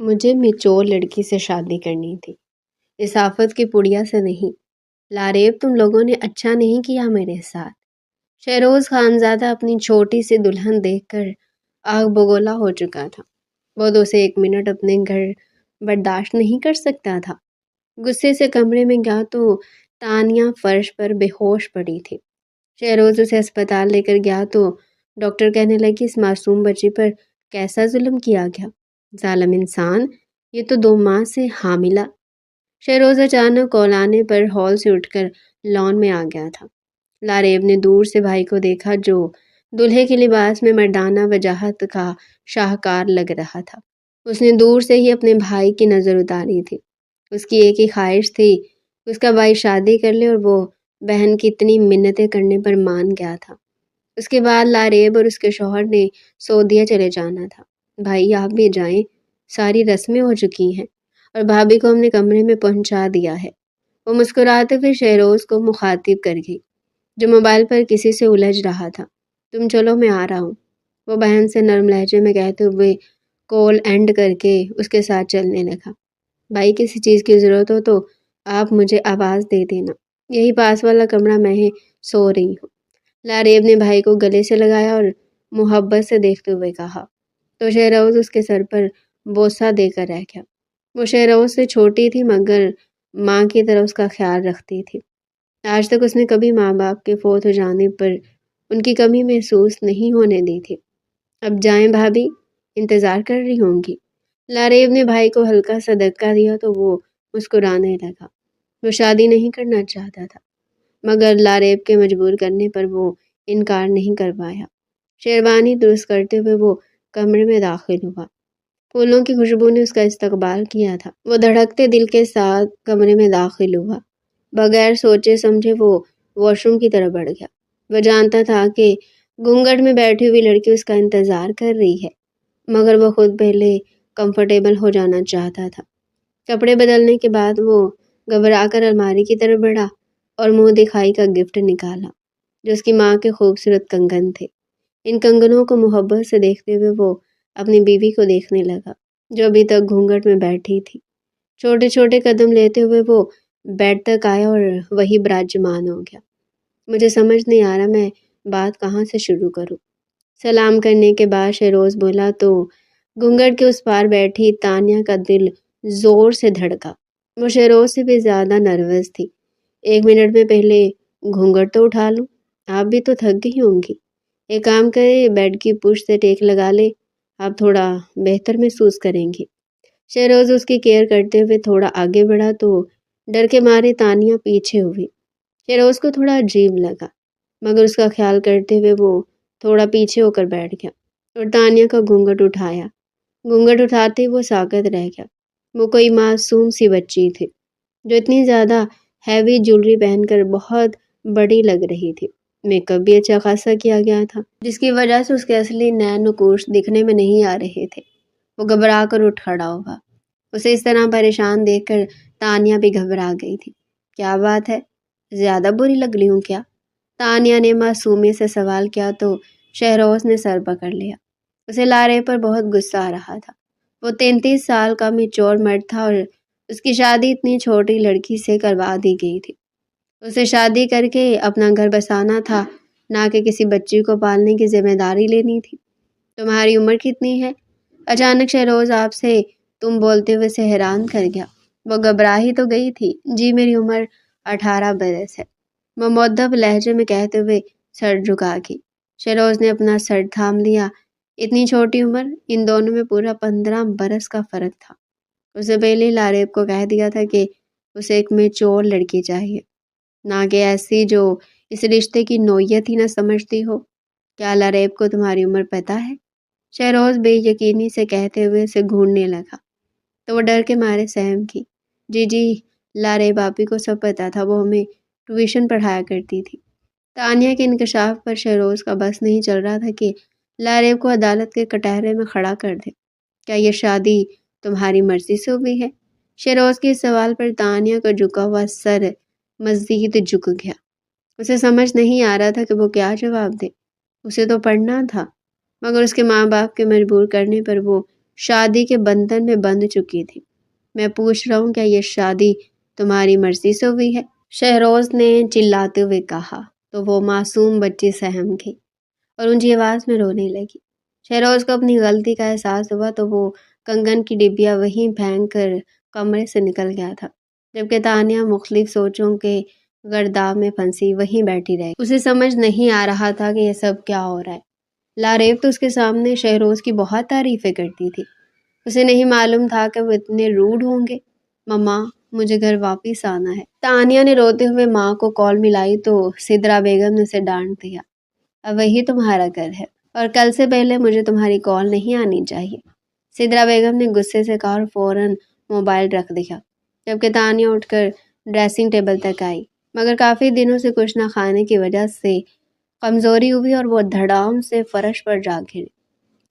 مجھے میچور لڑکی سے شادی کرنی تھی، اس آفت کی پڑیا سے نہیں۔ لاریب تم لوگوں نے اچھا نہیں کیا میرے ساتھ۔ شہروز خانزادہ اپنی چھوٹی سی دلہن دیکھ کر آگ بگولا ہو چکا تھا۔ وہ تو اسے 1 منٹ اپنے گھر برداشت نہیں کر سکتا تھا۔ غصے سے کمرے میں گیا تو تانیہ فرش پر بے ہوش پڑی تھی۔ شہروز اسے اسپتال لے کر گیا تو ڈاکٹر کہنے لگی اس معصوم بچی پر کیسا ظلم کیا گیا، ظالم انسان، یہ تو 2 ماہ سے حاملہ۔ شہروز اچانک کولانے پر ہال سے اٹھ کر لان میں آ گیا تھا۔ لاریب نے دور سے بھائی کو دیکھا جو دلہے کے لباس میں مردانہ وجاہت کا شاہکار لگ رہا تھا۔ اس نے دور سے ہی اپنے بھائی کی نظر اتاری تھی۔ اس کی ایک ہی خواہش تھی اس کا بھائی شادی کر لے، اور وہ بہن کی اتنی منتیں کرنے پر مان گیا تھا۔ اس کے بعد لاریب اور اس کے شوہر نے سعودیہ چلے جانا تھا۔ بھائی آپ بھی جائیں، ساری رسمیں ہو چکی ہیں اور بھابھی کو ہم نے کمرے میں پہنچا دیا ہے۔ وہ مسکراتے ہوئے شہروز کو مخاطب کر گئی جو موبائل پر کسی سے الجھ رہا تھا۔ تم چلو، میں آ رہا ہوں، وہ بہن سے نرم لہجے میں کہتے ہوئے کال اینڈ کر کے اس کے ساتھ چلنے لگا۔ بھائی کسی چیز کی ضرورت ہو تو آپ مجھے آواز دے دینا، یہی پاس والا کمرہ میں سو رہی ہوں۔ لاریب نے بھائی کو گلے سے لگایا اور محبت سے دیکھتے ہوئے کہا تو شہروز اس کے سر پر بوسہ دے کر رہ گیا۔ وہ شہروز سے چھوٹی تھی مگر ماں کی طرح اس کا خیال رکھتی تھی۔ آج تک اس نے کبھی ماں باپ کے فوت ہو جانے پر ان کی کمی محسوس نہیں ہونے دی تھی۔ اب جائیں بھابھی، انتظار کر رہی ہوں گی۔ لاریب نے بھائی کو ہلکا سا دھکا دیا تو وہ مسکرانے لگا۔ وہ شادی نہیں کرنا چاہتا تھا مگر لاریب کے مجبور کرنے پر وہ انکار نہیں کر پایا۔ شیروانی درست کرتے ہوئے وہ کمرے میں داخل ہوا۔ پھولوں کی خوشبو نے اس کا استقبال کیا تھا۔ وہ دھڑکتے دل کے ساتھ کمرے میں داخل ہوا۔ بغیر سوچے سمجھے وہ واش روم کی طرف بڑھ گیا۔ وہ جانتا تھا کہ گھونگھٹ میں بیٹھی ہوئی لڑکی اس کا انتظار کر رہی ہے مگر وہ خود پہلے کمفرٹیبل ہو جانا چاہتا تھا۔ کپڑے بدلنے کے بعد وہ گھبرا کر الماری کی طرف بڑھا اور منہ دکھائی کا گفٹ نکالا جو اس کی ماں کے خوبصورت کنگن تھے۔ ان کنگنوں کو محبت سے دیکھتے ہوئے وہ اپنی بیوی کو دیکھنے لگا جو ابھی تک گھونگھٹ میں بیٹھی تھی۔ چھوٹے چھوٹے قدم لیتے ہوئے وہ بیڈ تک آیا اور وہی براجمان ہو گیا۔ مجھے سمجھ نہیں آ رہا میں بات کہاں سے شروع کروں۔ سلام کرنے کے بعد شہروز بولا تو گھونگھٹ کے اس پار بیٹھی تانیہ کا دل زور سے دھڑکا۔ وہ شہروز سے بھی زیادہ نروس تھی۔ 1 منٹ میں پہلے گھونگھٹ تو اٹھا لوں، آپ بھی تو تھک گئی ہوں گی۔ ایک کام کرے، بیڈ کی پشت سے ٹیک لگا لے، آپ تھوڑا بہتر محسوس کریں گی۔ شہروز اس کی کیئر کرتے ہوئے تھوڑا آگے بڑھا تو ڈر کے مارے تانیہ پیچھے ہوئی۔ شہروز کو تھوڑا عجیب لگا مگر اس کا خیال کرتے ہوئے وہ تھوڑا پیچھے ہو کر بیٹھ گیا اور تانیہ کا گھونگھٹ اٹھایا۔ گھونگھٹ اٹھاتے ہی وہ ساکت رہ گیا۔ وہ کوئی معصوم سی بچی تھی جو اتنی زیادہ ہیوی جولری پہن کر بہت بڑی لگ رہی تھی۔ میک اپ بھی اچھا خاصا کیا گیا تھا جس کی وجہ سے اس کے اصلی نین نقوش دکھنے میں نہیں آ رہے تھے۔ وہ گھبرا کر اٹھ کھڑا ہوا۔ اسے اس طرح پریشان دیکھ کر تانیہ بھی گھبرا گئی تھی۔ کیا بات ہے، زیادہ بری لگ رہی ہوں کیا؟ تانیہ نے معصومیت سے سوال کیا تو شہروز نے سر پکڑ لیا۔ اسے لاریب پر بہت غصہ آ رہا تھا۔ وہ 33 سال کا میچور مرد تھا اور اس کی شادی اتنی چھوٹی لڑکی سے کروا دی گئی تھی۔ اسے شادی کر کے اپنا گھر بسانا تھا، نہ کہ کسی بچی کو پالنے کی ذمہ داری لینی تھی۔ تمہاری عمر کتنی ہے؟ اچانک شہروز آپ سے تم بولتے ہوئے سے حیران کر گیا۔ وہ گھبرا ہی تو گئی تھی۔ جی میری عمر 18 برس ہے، وہ مؤدب لہجے میں کہتے ہوئے سر جھکا گئی۔ شہروز نے اپنا سر تھام لیا۔ اتنی چھوٹی عمر، ان دونوں میں پورا 15 برس کا فرق تھا۔ اسے پہلے لاریب کو کہہ دیا تھا کہ اسے ایک میچور لڑکی چاہیے، نہ کہ ایسی جو اس رشتے کی نوعیت ہی نہ سمجھتی ہو۔ کیا لاریب کو تمہاری عمر پتہ ہے؟ شہروز بے یقینی سے کہتے ہوئے اسے گھورنے لگا تو وہ ڈر کے مارے سہم کی۔ جی لاریب آپی کو سب پتہ تھا، وہ ہمیں ٹیوشن پڑھایا کرتی تھی۔ تانیہ کے انکشاف پر شہروز کا بس نہیں چل رہا تھا کہ لاریب کو عدالت کے کٹہرے میں کھڑا کر دے۔ کیا یہ شادی تمہاری مرضی سے ہوئی ہے؟ شہروز کے اس سوال پر تانیہ کا جھکا ہوا سر مزید جھک گیا۔ اسے سمجھ نہیں آ رہا تھا کہ وہ کیا جواب دے۔ اسے تو پڑھنا تھا مگر اس کے ماں باپ کے مجبور کرنے پر وہ شادی کے بندھن میں بندھ چکی تھی۔ میں پوچھ رہا ہوں کیا یہ شادی تمہاری مرضی سے ہوئی ہے؟ شہروز نے چلاتے ہوئے کہا تو وہ معصوم بچی سہم گئی اور اونچی آواز میں رونے لگی۔ شہروز کو اپنی غلطی کا احساس ہوا تو وہ کنگن کی ڈبیا وہیں پھینک کر کمرے سے نکل گیا تھا، جبکہ تانیہ مختلف سوچوں کے گرداب میں پھنسی وہیں بیٹھی رہی۔ اسے سمجھ نہیں آ رہا تھا کہ یہ سب کیا ہو رہا ہے۔ لاریب تو اس کے سامنے شہروز کی بہت تعریفیں کرتی تھی، اسے نہیں معلوم تھا کہ وہ اتنے روڈ ہوں گے۔ مما، مجھے گھر واپس آنا ہے۔ تانیہ نے روتے ہوئے ماں کو کال ملائی تو سدرا بیگم نے اسے ڈانٹ دیا، اب وہی تمہارا گھر ہے اور کل سے پہلے مجھے تمہاری کال نہیں آنی چاہیے۔ سدرا بیگم نے غصے سے کہا اور فوراً موبائل رکھ دیا، جبکہ تانیہ اٹھ کر ڈریسنگ ٹیبل تک آئی، مگر کافی دنوں سے کچھ نہ کھانے کی وجہ سے کمزوری ہوئی اور وہ دھڑام سے فرش پر جا گری۔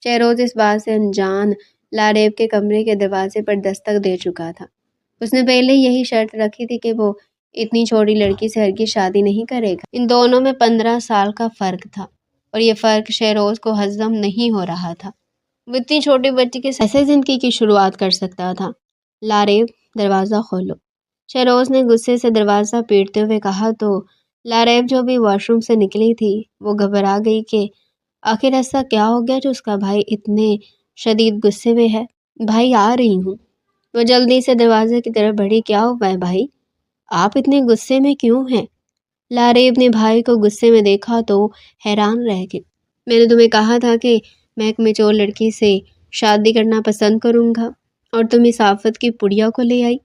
شہروز اس بات سے انجان لاریب کے کمرے کے دروازے پر دستک دے چکا تھا۔ اس نے پہلے یہی شرط رکھی تھی کہ وہ اتنی چھوٹی لڑکی سے ہرگز شادی نہیں کرے گا۔ ان دونوں میں 15 سال کا فرق تھا اور یہ فرق شہروز کو ہضم نہیں ہو رہا تھا۔ وہ اتنی چھوٹی بچی کے ایسے زندگی کی شروعات کر سکتا تھا؟ لاریب، دروازہ کھولو، شہروز نے غصے سے دروازہ پیٹتے ہوئے کہا تو لاریب جو بھی واش روم سے نکلی تھی وہ گھبرا گئی کہ آخر ایسا کیا ہو گیا جو اس کا بھائی اتنے شدید غصے میں ہے۔ بھائی، آ رہی ہوں۔ وہ جلدی سے دروازے کی طرف بڑھی۔ کیا ہوا ہے بھائی؟ آپ اتنے غصے میں کیوں ہیں؟ لاریب نے بھائی کو غصے میں دیکھا تو حیران رہ گئی۔ میں نے تمہیں کہا تھا کہ میں ایک میچور لڑکی سے شادی کرنا پسند کروں گا اور تم اس آفت کی پڑیا کو لے آئی۔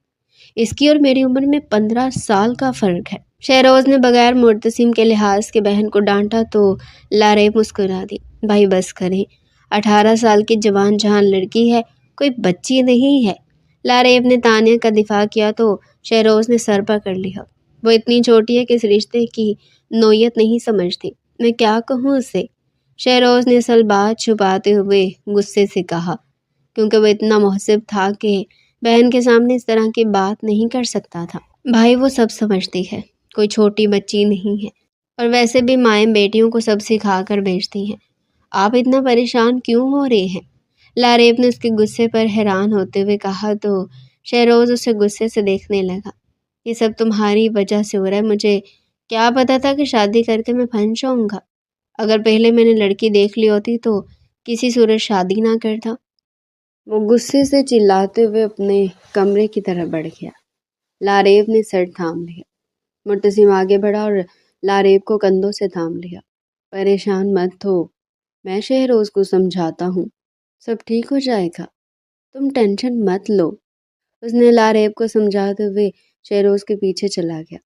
اس کی اور میری عمر میں 15 سال کا فرق ہے۔ شہروز نے بغیر مرتسم کے لحاظ کے بہن کو ڈانٹا تو لاریب مسکرا دی۔ بھائی بس کریں، 18 سال کی جوان جہان لڑکی ہے، کوئی بچی نہیں ہے۔ لاریب نے تانیہ کا دفاع کیا تو شہروز نے سر پر کر لیا۔ وہ اتنی چھوٹی ہے کہ اس رشتے کی نوعیت نہیں سمجھتی، میں کیا کہوں اسے؟ شہروز نے اصل بات چھپاتے ہوئے غصے سے کہا، کیونکہ وہ اتنا محسب تھا کہ بہن کے سامنے اس طرح کی بات نہیں کر سکتا تھا۔ بھائی، وہ سب سمجھتی ہے، کوئی چھوٹی بچی نہیں ہے، اور ویسے بھی مائیں بیٹیوں کو سب سکھا کر بھیجتی ہیں۔ آپ اتنا پریشان کیوں ہو رہے ہیں؟ لاریب نے اس کے غصے پر حیران ہوتے ہوئے کہا تو شہروز اسے غصے سے دیکھنے لگا۔ یہ سب تمہاری وجہ سے ہو رہا ہے، مجھے کیا پتا تھا کہ شادی کر کے میں پھنس جاؤں گا؟ اگر پہلے میں نے لڑکی دیکھ لی ہوتی تو کسی صورت شادی نہ کرتا۔ وہ غصے سے چلاتے ہوئے اپنے کمرے کی طرف بڑھ گیا۔ لاریب نے سر تھام لیا۔ مرتسم آگے بڑھا اور لاریب کو کندھوں سے تھام لیا۔ پریشان مت ہو، میں شہروز کو سمجھاتا ہوں، سب ٹھیک ہو جائے گا، تم ٹینشن مت لو۔ اس نے لاریب کو سمجھاتے ہوئے شہروز کے پیچھے چلا گیا،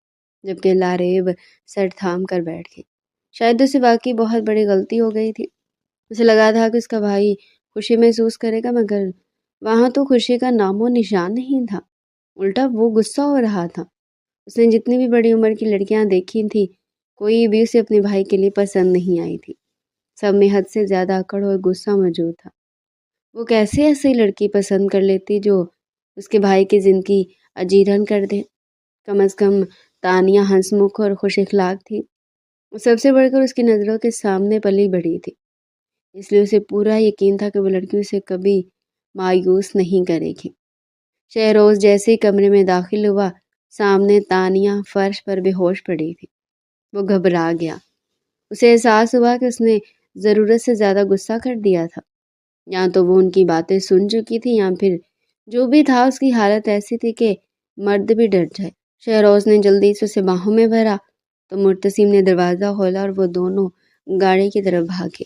جبکہ لاریب سر تھام کر بیٹھ گئی۔ شاید اسے واقعی بہت بڑی غلطی ہو گئی تھی۔ اسے لگا تھا کہ اس کا بھائی خوشی محسوس کرے گا، مگر وہاں تو خوشی کا نام و نشان نہیں تھا، الٹا وہ غصہ ہو رہا تھا۔ اس نے جتنی بھی بڑی عمر کی لڑکیاں دیکھی تھیں، کوئی بھی اسے اپنے بھائی کے لیے پسند نہیں آئی تھی۔ سب میں حد سے زیادہ اکڑ اور غصہ موجود تھا۔ وہ کیسے ایسی لڑکی پسند کر لیتی جو اس کے بھائی کی زندگی اجیرن کر دے؟ کم از کم تانیہ ہنس مکھ اور خوش اخلاق تھی، سب سے بڑھ کر اس کی نظروں کے سامنے پلی بڑھی تھی، اس لیے اسے پورا یقین تھا کہ وہ لڑکی اسے کبھی مایوس نہیں کرے گی۔ شہروز جیسے ہی کمرے میں داخل ہوا، سامنے تانیہ فرش پر بے ہوش پڑی تھی۔ وہ گھبرا گیا۔ اسے احساس ہوا کہ اس نے ضرورت سے زیادہ غصہ کر دیا تھا، یا تو وہ ان کی باتیں سن چکی تھی یا پھر جو بھی تھا اس کی حالت ایسی تھی کہ مرد بھی ڈر جائے۔ شہروز نے جلدی سے اسے باہوں میں بھرا تو مرتسم نے دروازہ کھولا اور وہ دونوں گاڑی کی طرف بھاگے۔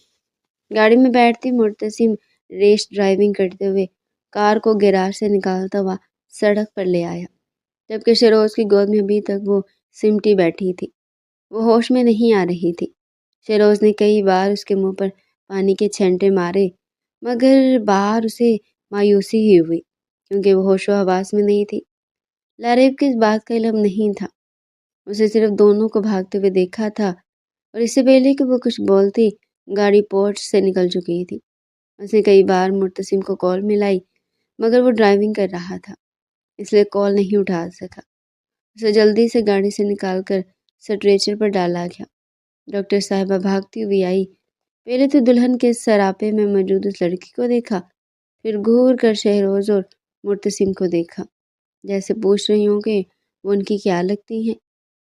گاڑی میں بیٹھتی مرتسم ریس ڈرائیونگ کرتے ہوئے کار کو گیراج سے نکالتا ہوا سڑک پر لے آیا، جبکہ شہروز کی گود میں ابھی تک وہ سمٹی بیٹھی تھی، وہ ہوش میں نہیں آ رہی تھی۔ شہروز نے کئی بار اس کے منہ پر پانی کے چھینٹے مارے، مگر بار اسے مایوسی ہی ہوئی، کیونکہ وہ ہوش و حواس میں نہیں تھی۔ لاریب کی اس بات کا علم نہیں تھا، اسے صرف دونوں کو بھاگتے ہوئے دیکھا تھا، اور اس سے پہلے کہ وہ کچھ بولتی گاڑی پورچ سے نکل چکی تھی۔ اس نے کئی بار مرتسم کو کال ملائی، مگر وہ ڈرائیونگ کر رہا تھا، اس لیے کال نہیں اٹھا سکا۔ اسے جلدی سے گاڑی سے نکال کر سٹریچر پر ڈالا گیا۔ ڈاکٹر صاحبہ بھاگتی ہوئی آئی۔ پہلے تو دلہن کے سراپے میں موجود اس لڑکی کو دیکھا، پھر گھور کر شہروز اور مرتسم کو دیکھا، جیسے پوچھ رہی ہوں کہ وہ ان کی کیا لگتی ہیں۔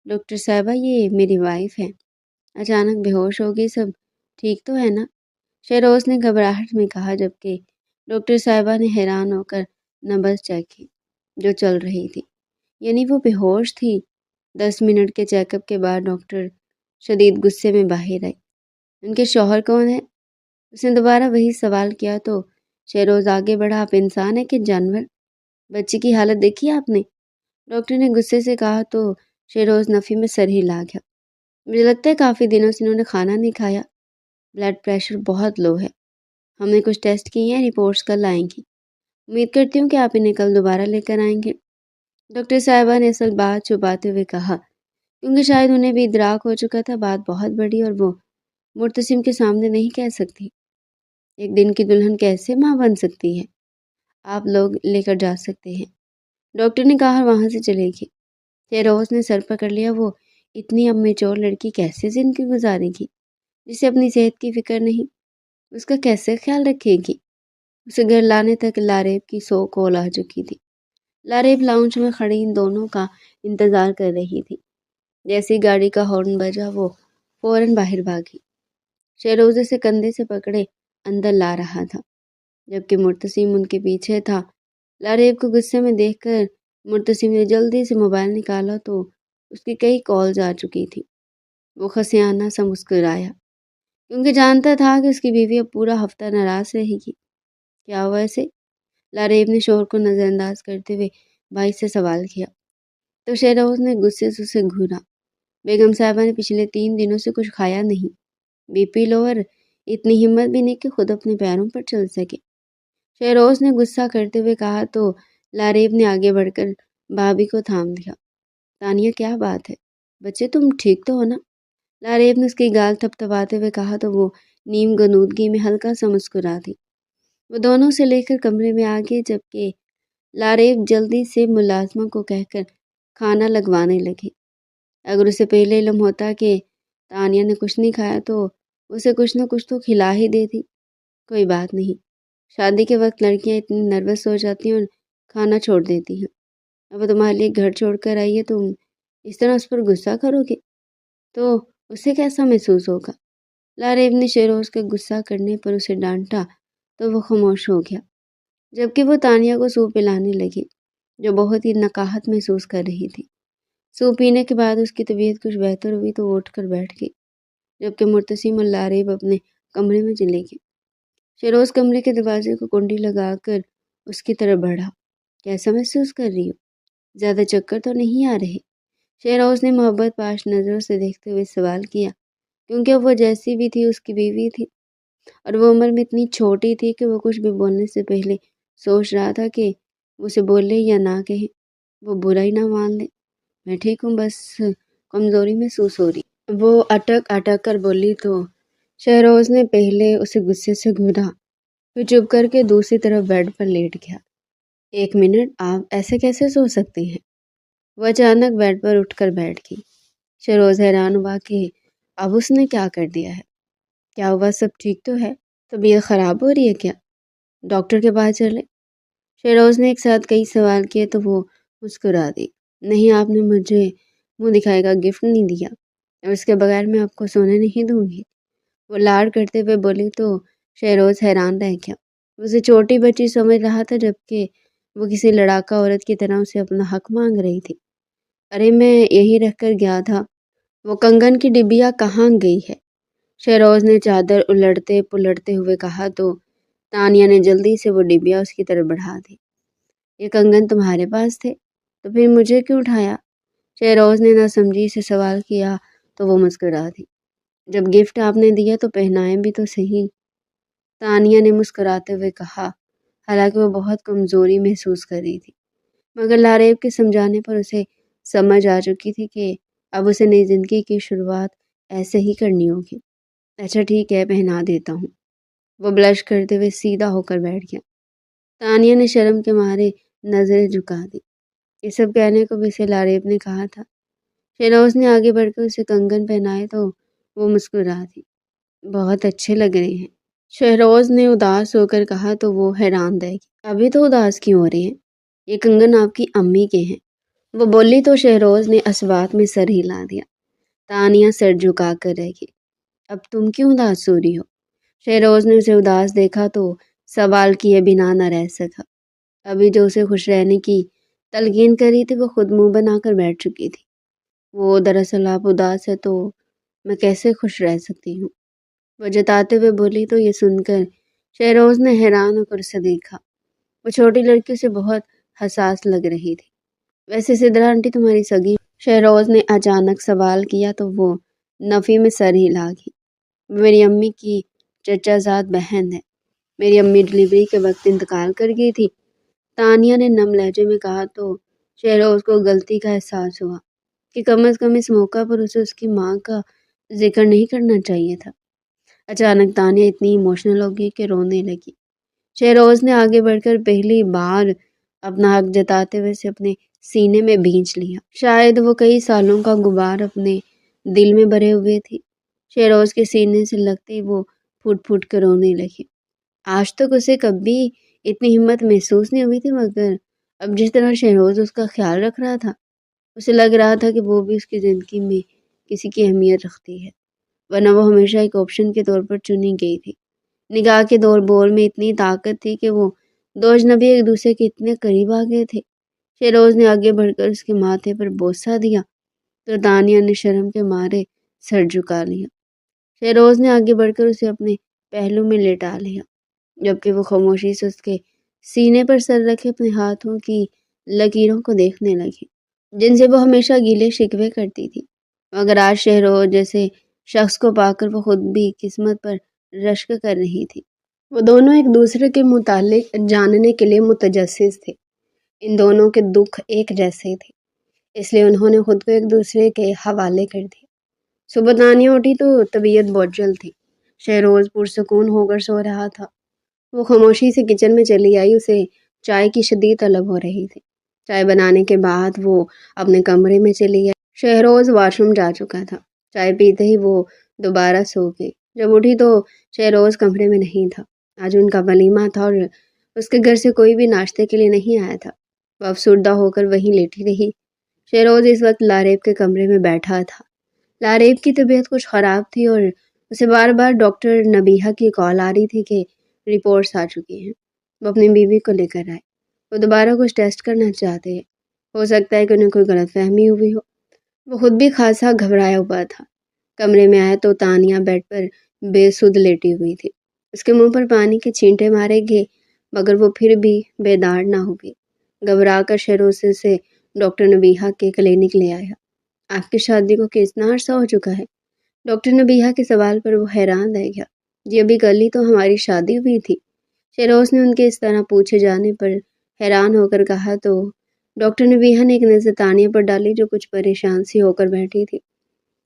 ڈاکٹر صاحبہ یہ میری وائف ہے۔ اچانک بے ہوش ہو گئی، سب ٹھیک تو ہے نا؟ شہروز نے گھبراہٹ میں کہا، جبکہ ڈاکٹر صاحبہ نے حیران ہو کر نبض چیک کی جو چل رہی تھی، یعنی وہ بے ہوش تھی۔ 10 منٹ کے چیک اپ کے بعد ڈاکٹر شدید غصے میں باہر آئی۔ ان کے شوہر کون ہے؟ اس نے دوبارہ وہی سوال کیا تو شہروز آگے بڑھا، آپ انسان ہے کہ جانور؟ بچی کی حالت دیکھی آپ نے؟ ڈاکٹر نے غصے سے کہا تو شہروز نفی میں سر ہلا گیا۔ مجھے لگتا ہے کافی دنوں سے انہوں نے کھانا نہیں کھایا، بلڈ پریشر بہت لو ہے۔ ہم نے کچھ ٹیسٹ کیے ہیں، رپورٹس کل آئیں گی۔ امید کرتی ہوں کہ آپ انہیں کل دوبارہ لے کر آئیں گے۔ ڈاکٹر صاحبہ نے اصل بات چھپاتے ہوئے کہا، کیونکہ شاید انہیں بھی ادراک ہو چکا تھا بات بہت بڑی اور وہ مرتسم کے سامنے نہیں کہہ سکتی۔ ایک دن کی دلہن کیسے ماں بن سکتی ہے؟ آپ لوگ لے کر جا سکتے ہیں، ڈاکٹر نے کہا اور وہاں سے چلے گئے۔ شہروز نے سر پکڑ لیا، وہ اتنی اب میچور لڑکی کیسے زندگی گزارے گی جسے اپنی صحت کی فکر نہیں؟ اس کا کیسے خیال رکھے گی؟ اسے گھر لانے تک لاریب کی 100 کال آ چکی تھی۔ لاریب لاؤنج میں کھڑی ان دونوں کا انتظار کر رہی تھی۔ جیسی گاڑی کا ہارن بجا وہ فوراً باہر بھاگی، شہروز اسے کندھے سے پکڑے اندر لا رہا تھا، جبکہ مرتسم ان کے پیچھے تھا۔ لاریب کو غصے میں دیکھ کر مرتسم نے جلدی سے موبائل نکالا تو اس کی کئی کالز آ چکی تھی۔ وہ خسیانہ سا مسکرایا، کیونکہ جانتا تھا کہ اس کی بیوی اب پورا ہفتہ ناراض رہے گی۔ کیا ہوا اسے؟ لاریب نے شوہر کو نظر انداز کرتے ہوئے بھائی سے سوال کیا تو شہروز نے غصے سے اسے گھورا، بیگم صاحبہ نے پچھلے 3 دنوں سے کچھ کھایا نہیں، بی پی لو اور اتنی ہمت بھی نہیں کہ خود اپنے پیروں پر چل سکے، شہروز نے غصہ کرتے ہوئے کہا تو لاریب نے آگے بڑھ کر بھابھی کو تھام دیا۔ تانیہ کیا بات ہے؟ بچے تم ٹھیک تو ہو نا؟ لاریب نے اس کی گال تھپتھپاتے ہوئے کہا تو وہ نیم غنودگی میں ہلکا سا مسکرا دی۔ وہ دونوں سے لے کر کمرے میں آ گئے، جبکہ لاریب جلدی سے ملازمہ کو کہہ کر کھانا لگوانے لگی۔ اگر اسے پہلے علم ہوتا کہ تانیہ نے کچھ نہیں کھایا تو اسے کچھ نہ کچھ تو کھلا ہی دیتی۔ کوئی بات نہیں، شادی کے وقت لڑکیاں اتنی نروس ہو جاتی ہیں اور کھانا چھوڑ دیتی ہیں۔ اب وہ تمہارے لیے گھر چھوڑ کر آئی ہے، تم اس طرح اس پر غصہ کرو گے تو اسے کیسا محسوس ہوگا؟ لاریب نے شہروز کے غصہ کرنے پر اسے ڈانٹا تو وہ خاموش ہو گیا، جبکہ وہ تانیہ کو سوپ پلانے لگی جو بہت ہی نقاہت محسوس کر رہی تھی۔ سوپ پینے کے بعد اس کی طبیعت کچھ بہتر ہوئی تو وہ اٹھ کر بیٹھ گئی، جبکہ مرتسم اور لاریب اپنے کمرے میں چلے گئے۔ شہروز کمرے کے دروازے کو کنڈی لگا کر اس کی طرف بڑھا۔ کیسا محسوس کر رہی ہو؟ زیادہ چکر تو نہیں آ رہے؟ شہروز نے محبت پاش نظروں سے دیکھتے ہوئے سوال کیا، کیونکہ وہ جیسی بھی تھی اس کی بیوی تھی اور وہ عمر میں اتنی چھوٹی تھی کہ وہ کچھ بھی بولنے سے پہلے سوچ رہا تھا کہ اسے بولے یا نہ کہے، وہ برا ہی نہ مان لے۔ میں ٹھیک ہوں، بس کمزوری محسوس ہو رہی۔ وہ اٹک اٹک کر بولی تو شہروز نے پہلے اسے غصے سے گھورا، پھر چپ کر کے دوسری طرف بیڈ پر لیٹ گیا۔ 1 منٹ، آپ ایسے کیسے سو سکتے ہیں؟ وہ اچانک بیڈ پر اٹھ کر بیٹھ گئی۔ شہروز حیران ہوا کہ اب اس نے کیا کر دیا ہے۔ کیا ہوا؟ سب ٹھیک تو ہے؟ طبیعت خراب ہو رہی ہے کیا؟ ڈاکٹر کے پاس چلے؟ شہروز نے ایک ساتھ کئی سوال کیے تو وہ مسکرا دی۔ نہیں، آپ نے مجھے منہ دکھائی کا گفٹ نہیں دیا اور اس کے بغیر میں آپ کو سونے نہیں دوں گی، وہ لاڑ کرتے ہوئے بولی تو شہروز حیران رہ گیا۔ اسے چھوٹی بچی سمجھ رہا تھا، جبکہ وہ کسی لڑاکا عورت کی طرح اسے اپنا حق مانگ رہی تھی۔ ارے میں یہی رکھ کر گیا تھا، وہ کنگن کی ڈبیا کہاں گئی ہے؟ شہروز نے چادر الٹتے پلٹتے ہوئے کہا تو تانیہ نے جلدی سے وہ ڈبیا اس کی طرف بڑھا دی۔ یہ کنگن تمہارے پاس تھے تو پھر مجھے کیوں اٹھایا؟ شہروز نے نہ سمجھی سے سوال کیا تو وہ مسکرا دی۔ جب گفٹ آپ نے دیا تو پہنائے بھی تو صحیح، تانیہ نے مسکراتے ہوئے کہا، حالانکہ وہ بہت کمزوری محسوس کر رہی تھی، مگر لاریب کے سمجھانے پر اسے سمجھ آ چکی تھی کہ اب اسے نئی زندگی کی شروعات ایسے ہی کرنی ہوگی۔ اچھا ٹھیک ہے، پہنا دیتا ہوں، وہ بلش کرتے ہوئے سیدھا ہو کر بیٹھ گیا۔ تانیہ نے شرم کے مارے نظریں جھکا دی۔ یہ سب کہنے کو بھی اسے لاریب نے کہا تھا۔ شہروز نے آگے بڑھ کر اسے کنگن پہنائے تو وہ مسکرا دی۔ بہت اچھے لگ رہے ہیں۔ شہروز نے اداس ہو کر کہا تو وہ حیران رہ گئی۔ ابھی تو اداس کیوں ہو رہی ہیں؟ یہ کنگن آپ کی امی کے ہیں۔ وہ بولی تو شہروز نے اسوات میں سر ہلا دیا۔ تانیہ سر جھکا کر رہ گئی۔ اب تم کیوں اداس ہو رہی ہو؟ شہروز نے اسے اداس دیکھا تو سوال کیے بنا نہ رہ سکا۔ ابھی جو اسے خوش رہنے کی تلقین کری تھی وہ خود منہ بنا کر بیٹھ چکی تھی۔ وہ دراصل آپ اداس ہے تو میں کیسے خوش رہ سکتی ہوں؟ وہ جتاتے ہوئے بولی تو یہ سن کر شہروز نے حیران ہو کر اسے دیکھا۔ وہ چھوٹی لڑکی سے بہت حساس لگ رہی تھی۔ ویسے سدرا آنٹی تمہاری سگی؟ شہروز نے اچانک سوال کیا تو وہ نفی میں سر ہلا گئی۔ وہ میری امی کی چچا زاد بہن ہے۔ میری امی ڈلیوری کے وقت انتقال کر گئی تھی، تانیہ نے نم لہجے میں کہا تو شہروز کو غلطی کا احساس ہوا کہ کم از کم اس موقع پر اسے اس کی ماں کا ذکر نہیں کرنا چاہیے تھا۔ اچانک تانیہ اتنی ایموشنل ہو گئی کہ رونے لگی۔ شہروز نے آگے بڑھ کر پہلی بار اپنا حق جتاتے ہوئے اسے اپنے سینے میں بھینچ لیا۔ شاید وہ کئی سالوں کا غبار اپنے دل میں بھرے ہوئے تھی۔ شہروز کے سینے سے لگتے ہی وہ پھوٹ پھوٹ کر رونے لگی۔ آج تک اسے کبھی اتنی ہمت محسوس نہیں ہوئی تھی، مگر اب جس طرح شہروز اس کا خیال رکھ رہا تھا اسے لگ رہا تھا کہ وہ بھی اس کی زندگی میں کسی کی اہمیت رکھتی ہے، ورنہ وہ ہمیشہ ایک آپشن کے طور پر چنی گئی تھی۔ نگاہ کے دور بول میں اتنی طاقت تھی کہ وہ دو اجنبی ایک دوسرے کے اتنے قریب آ گئے تھے۔ شہروز نے آگے بڑھ کر اس کے ماتھے پر بوسہ دیا تو تانیہ نے شرم کے مارے سر جھکا لیا۔ شہروز نے آگے بڑھ کر اسے اپنے پہلو میں لٹا لیا، جبکہ وہ خاموشی سے اس کے سینے پر سر رکھے اپنے ہاتھوں کی لکیروں کو دیکھنے لگی، جن سے وہ ہمیشہ گیلے شکوے کرتی تھی۔ مگر آج شہروز جیسے شخص کو پا کر وہ خود بھی قسمت پر رشک کر رہی تھی۔ وہ دونوں ایک دوسرے کے متعلق جاننے کے لیے متجسس تھے۔ ان دونوں کے دکھ ایک جیسے تھے، اس لیے انہوں نے خود کو ایک دوسرے کے حوالے کر دیا۔ صبح تانیہ اٹھی تو طبیعت بوجھل تھی۔ شہروز پرسکون ہو کر سو رہا تھا۔ وہ خاموشی سے کچن میں چلی آئی، اسے چائے کی شدید طلب ہو رہی تھی۔ چائے بنانے کے بعد وہ اپنے کمرے میں چلی گئی۔ شہروز واش روم جا چکا تھا۔ چائے پیتے ہی وہ دوبارہ سو گئی۔ جب اٹھی تو شہروز کمرے میں نہیں تھا۔ آج ان کا ولیمہ تھا اور اس کے گھر سے کوئی بھی ناشتے کے لیے نہیں آیا تھا۔ وہ افسردہ ہو کر وہیں لیٹی رہی۔ شہروز اس وقت لاریب کے کمرے میں بیٹھا تھا۔ لاریب کی طبیعت کچھ خراب تھی اور اسے بار بار ڈاکٹر نبیہہ کی کال آ رہی تھی کہ رپورٹس آ چکی ہیں۔ وہ اپنی بیوی کو لے کر آئے۔ وہ دوبارہ کچھ ٹیسٹ کرنا چاہتے ہیں۔ ہو سکتا ہے کہ انہیں کوئی غلط فہمی ہوئی ہو۔ وہ خود بھی خاصا گھبرایا ہوا تھا۔ کمرے میں آیا تو تانیہ بیڈ پر بے سدھ لیٹی ہوئی تھی۔ اس کے منہ پر پانی کے چھینٹے مارے گئے، مگر وہ پھر بھی بیدار نہ ہو گئی۔ گھبرا کر شہروز سے ڈاکٹر نبیہہ کے کلینک لے آیا۔ آپ کی شادی کو کتنا عرصہ ہو چکا ہے؟ ڈاکٹر نبیہہ کے سوال پر وہ حیران رہ گیا۔ جی ابھی کل ہی تو ہماری شادی ہوئی تھی۔ شہروز نے ان کے اس طرح پوچھے جانے پر حیران ہو کر کہا تو ڈاکٹر نبیہہ نے ایک نظر تانیہ پر ڈالی جو کچھ پریشان سی ہو کر بیٹھی تھی۔